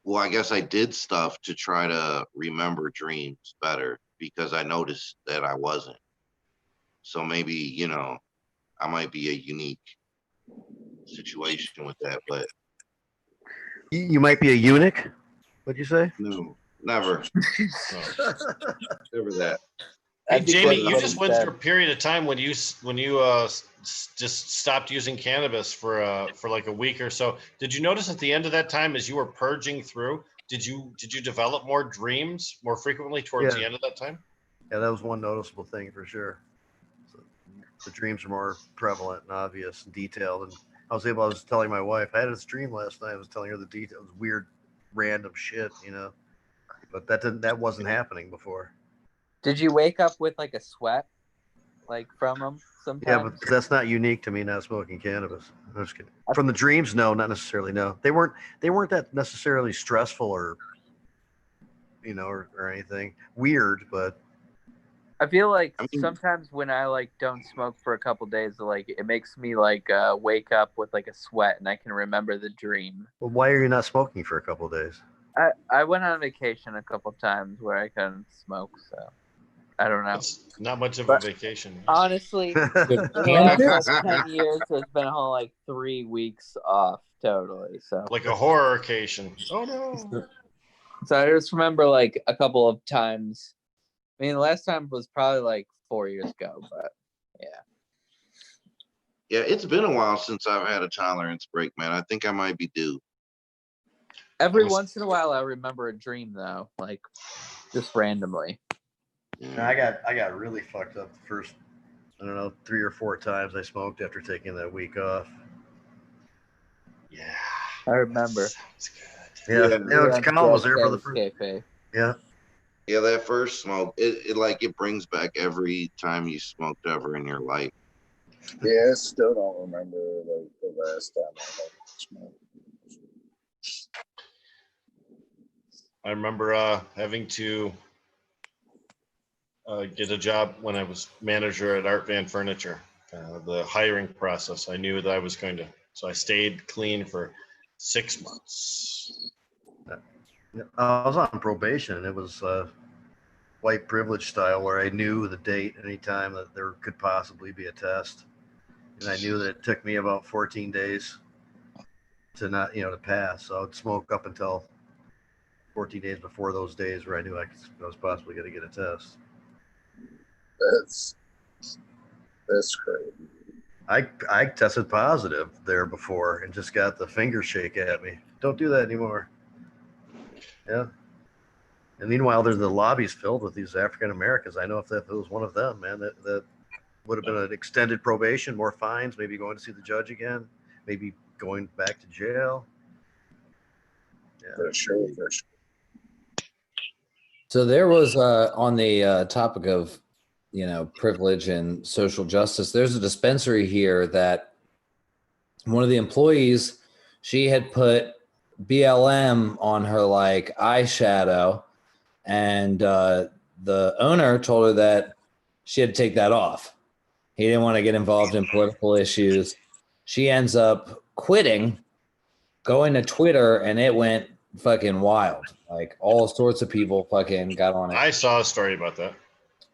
Well, I guess I did stuff to try to remember dreams better because I noticed that I wasn't. So maybe, I might be a unique situation with that, but You might be a eunuch. What'd you say? no, never. Never that. Hey, Jamie, you just went through a period of time when you just stopped using cannabis for like a week or so. Did you notice at the end of that time, as you were purging through, did you develop more dreams more frequently towards the end of that time? Yeah, that was one noticeable thing for sure. So the dreams are more prevalent and obvious and detailed. And I was telling my wife, I had this dream last night. I was telling her the details, weird, random shit, but that wasn't happening before. Did you wake up with like a sweat, like from them sometimes? Yeah, but that's not unique to me not smoking cannabis. I'm just kidding. From the dreams, no, not necessarily. No, they weren't that necessarily stressful or anything weird. But I feel like sometimes when I like don't smoke for a couple days, like it makes me like wake up with like a sweat and I can remember the dream. Well, why are you not smoking for a couple of days? I went on vacation a couple times where I couldn't smoke, so I don't know. It's not much of a vacation. Honestly, in the last 10 years, there's been a whole like 3 weeks off totally. So like a horror occasion. Oh no. So I just remember like a couple of times. I mean, the last time was probably like 4 years ago, but yeah. Yeah, it's been a while since I've had a tolerance break, man. I think I might be due. Every once in a while, I remember a dream though, like just randomly. I got really fucked up the first, 3 or 4 times I smoked after taking that week off. Yeah, I remember. Yeah, Colin was there for the first. Yeah. Yeah, that first smoke, it brings back every time you smoked ever in your life. Yeah, I still don't remember like the last time I smoke. I remember having to get a job when I was manager at Art Van Furniture. The hiring process, I knew that I was going to, so I stayed clean for 6 months. I was on probation, and it was white privilege style, where I knew the date anytime that there could possibly be a test, and I knew that it took me about 14 days to not, to pass. So I would smoke up until 14 days before those days where I knew I was possibly going to get a test. That's crazy. I tested positive there before and just got the finger shake at me. Don't do that anymore. Yeah. And meanwhile, there's the lobbies filled with these African Americans. I know if that was one of them, man, that would have been an extended probation, more fines, maybe going to see the judge again, maybe going back to jail. Yeah. For sure. So there was on the topic of, privilege and social justice, there's a dispensary here that one of the employees, she had put BLM on her like eyeshadow, and the owner told her that she had to take that off. He didn't want to get involved in political issues. She ends up quitting, going to Twitter, and it went fucking wild. Like all sorts of people fucking got on it. I saw a story about that.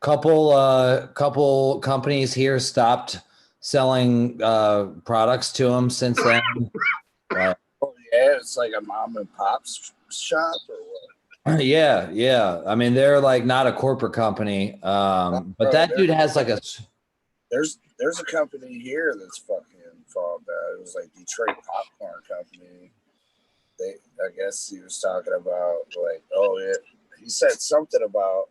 Couple companies here stopped selling products to them since then. Oh yeah, it's like a mom and pop's shop or what? Yeah. I mean, they're like not a corporate company, but that dude has like a. There's a company here that's fucking falling down. It was like Detroit Popcorn Company. I guess he was talking about like, oh yeah, he said something about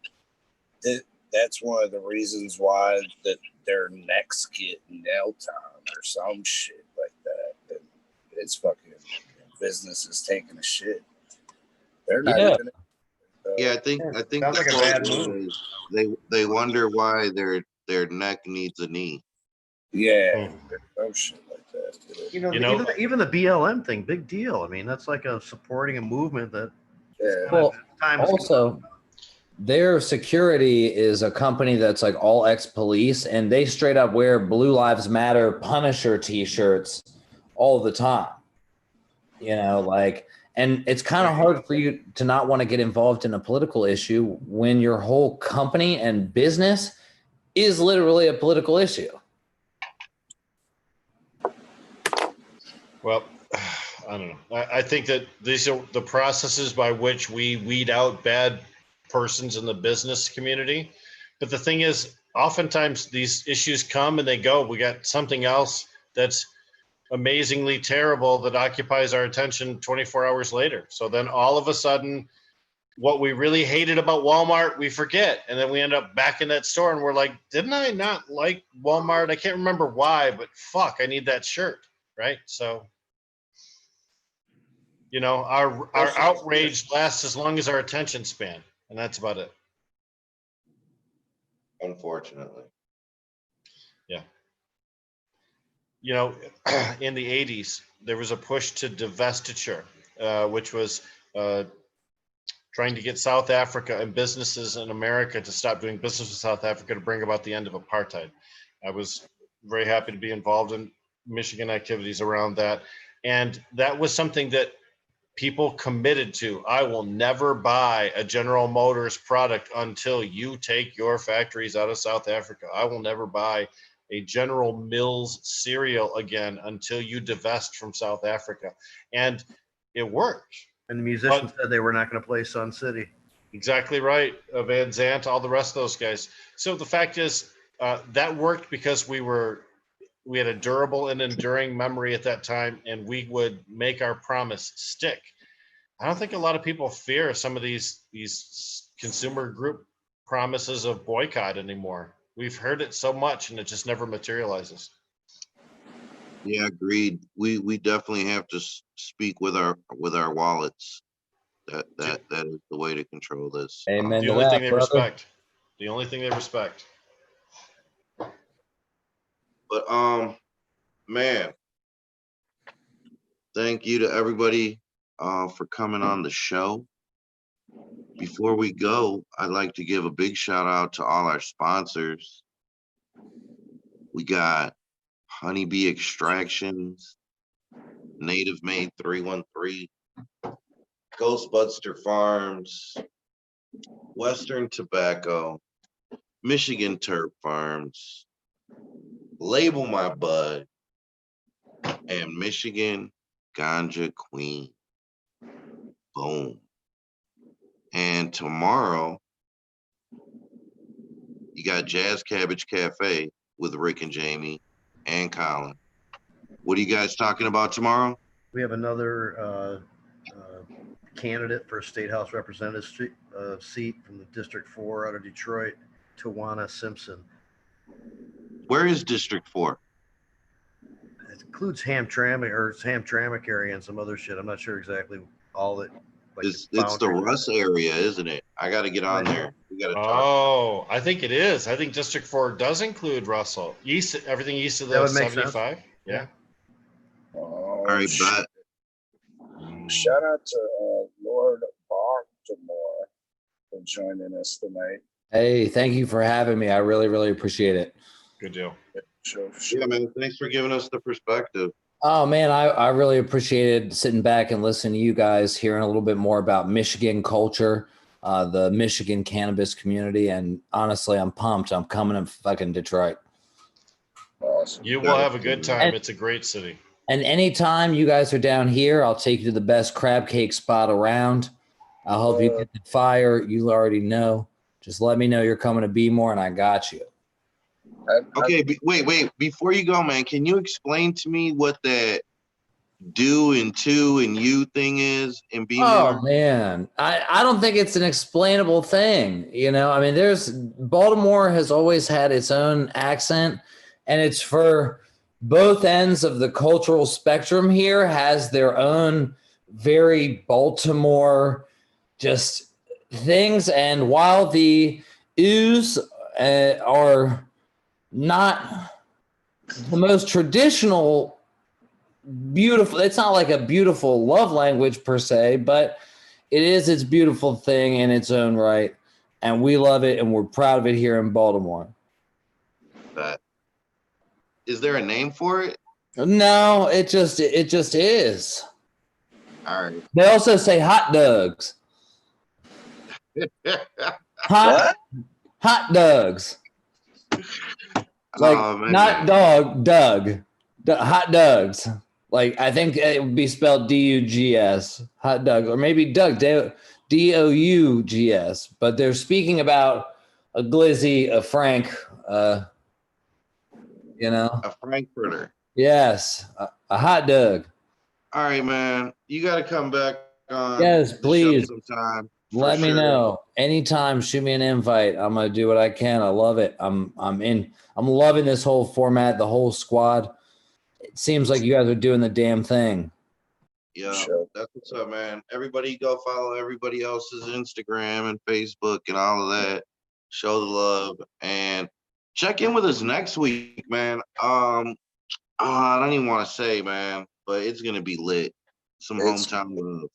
it. That's one of the reasons why that their necks get nailed on or some shit like that. And it's fucking business is taking a shit. They're not even. Yeah, I think Sounds like a bad move. They wonder why their neck needs a knee. Yeah, some shit like that. Even the BLM thing, big deal. I mean, that's like supporting a movement that. Yeah. Well, also, their security is a company that's like all ex-police, and they straight up wear Blue Lives Matter Punisher t-shirts all the time. And it's kind of hard for you to not want to get involved in a political issue when your whole company and business is literally a political issue. Well, I don't know. I think that these are the processes by which we weed out bad persons in the business community. But the thing is, oftentimes these issues come and they go. We got something else that's amazingly terrible that occupies our attention 24 hours later. So then all of a sudden, what we really hated about Walmart, we forget. And then we end up back in that store and we're like, didn't I not like Walmart? I can't remember why, but fuck, I need that shirt, right? So, our outrage lasts as long as our attention span. And that's about it. Unfortunately. Yeah. In the 80s, there was a push to divestiture, which was trying to get South Africa and businesses in America to stop doing business with South Africa to bring about the end of apartheid. I was very happy to be involved in Michigan activities around that. And that was something that people committed to. I will never buy a General Motors product until you take your factories out of South Africa. I will never buy a General Mills cereal again until you divest from South Africa. And it worked. And the musicians said they were not going to play Sun City. Exactly right. Van Zandt, all the rest of those guys. So the fact is that worked because we had a durable and enduring memory at that time, and we would make our promise stick. I don't think a lot of people fear some of these consumer group promises of boycott anymore. We've heard it so much and it just never materializes. Yeah, agreed. We definitely have to speak with our wallets. That is the way to control this. Amen. The only thing they respect. The only thing they respect. But man, Thank you to everybody for coming on the show. Before we go, I'd like to give a big shout out to all our sponsors. We got Honeybee Extractions, Native Made 313, Ghostbuster Farms, Western Tobacco, Michigan Turf Farms, Label My Bud, and Michigan Ganja Queen. Boom. And tomorrow, you got Jazz Cabbage Cafe with Rick and Jamie and Colin. What are you guys talking about tomorrow? We have another candidate for a State House Representative seat from the District 4 out of Detroit, Tawana Simpson. Where is District 4? It includes Hamtramck area and some other shit. I'm not sure exactly all that. Like It's the Russ area, isn't it? I got to get on there. We got to talk. Oh, I think it is. I think District 4 does include Russell. Everything east of the 75. Yeah. All right, but Shout out to Lord Baltimore for joining us tonight. Hey, thank you for having me. I really, really appreciate it. Good deal. Sure. Yeah, man. Thanks for giving us the perspective. Oh man, I really appreciated sitting back and listening to you guys, hearing a little bit more about Michigan culture, the Michigan cannabis community, and honestly, I'm pumped. I'm coming to fucking Detroit. Awesome. You will have a good time. It's a great city. And anytime you guys are down here, I'll take you to the best crab cake spot around. I'll help you get the fire. You already know. Just let me know you're coming to Be-More, and I got you. Okay, wait. Before you go, man, can you explain to me what that do and to and you thing is in Be-More? Oh man, I don't think it's an explainable thing. You know, I mean, Baltimore has always had its own accent, and it's for both ends of the cultural spectrum here has their own very Baltimore just things. And while the ooze are not the most traditional, beautiful, it's not like a beautiful love language per se, but it is its beautiful thing in its own right. And we love it and we're proud of it here in Baltimore. Is there a name for it? No, it just is. All right. They also say hot dogs. Hot dogs. Like not dog, Doug. Hot dogs. Like I think it would be spelled D-U-G-S. Hot dogs, or maybe Doug D-O-U-G-S. But they're speaking about a glizzy, a Frank. You know, a Frankfurter. Yes, a hot dog. All right, man. You got to come back on. Yes, please. Sometime. Let me know anytime. Shoot me an invite. I'm gonna do what I can. I love it. I'm in. I'm loving this whole format. The whole squad. It seems like you guys are doing the damn thing. Yeah, that's what's up, man. Everybody go follow everybody else's Instagram and Facebook and all of that. Show the love and check in with us next week, man. I don't even want to say, man, but it's gonna be lit. Some hometown love.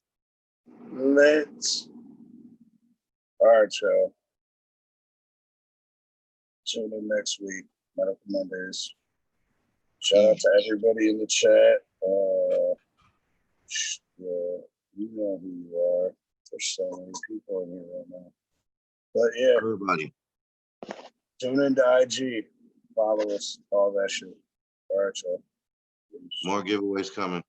Lit. All right, y'all. Tune in next week, Medical Mondays. Shout out to everybody in the chat. Yeah, you know who you are. There's so many people in here right now. But yeah, everybody. Tune into IG. Follow us. All that shit. All right, y'all. More giveaways coming.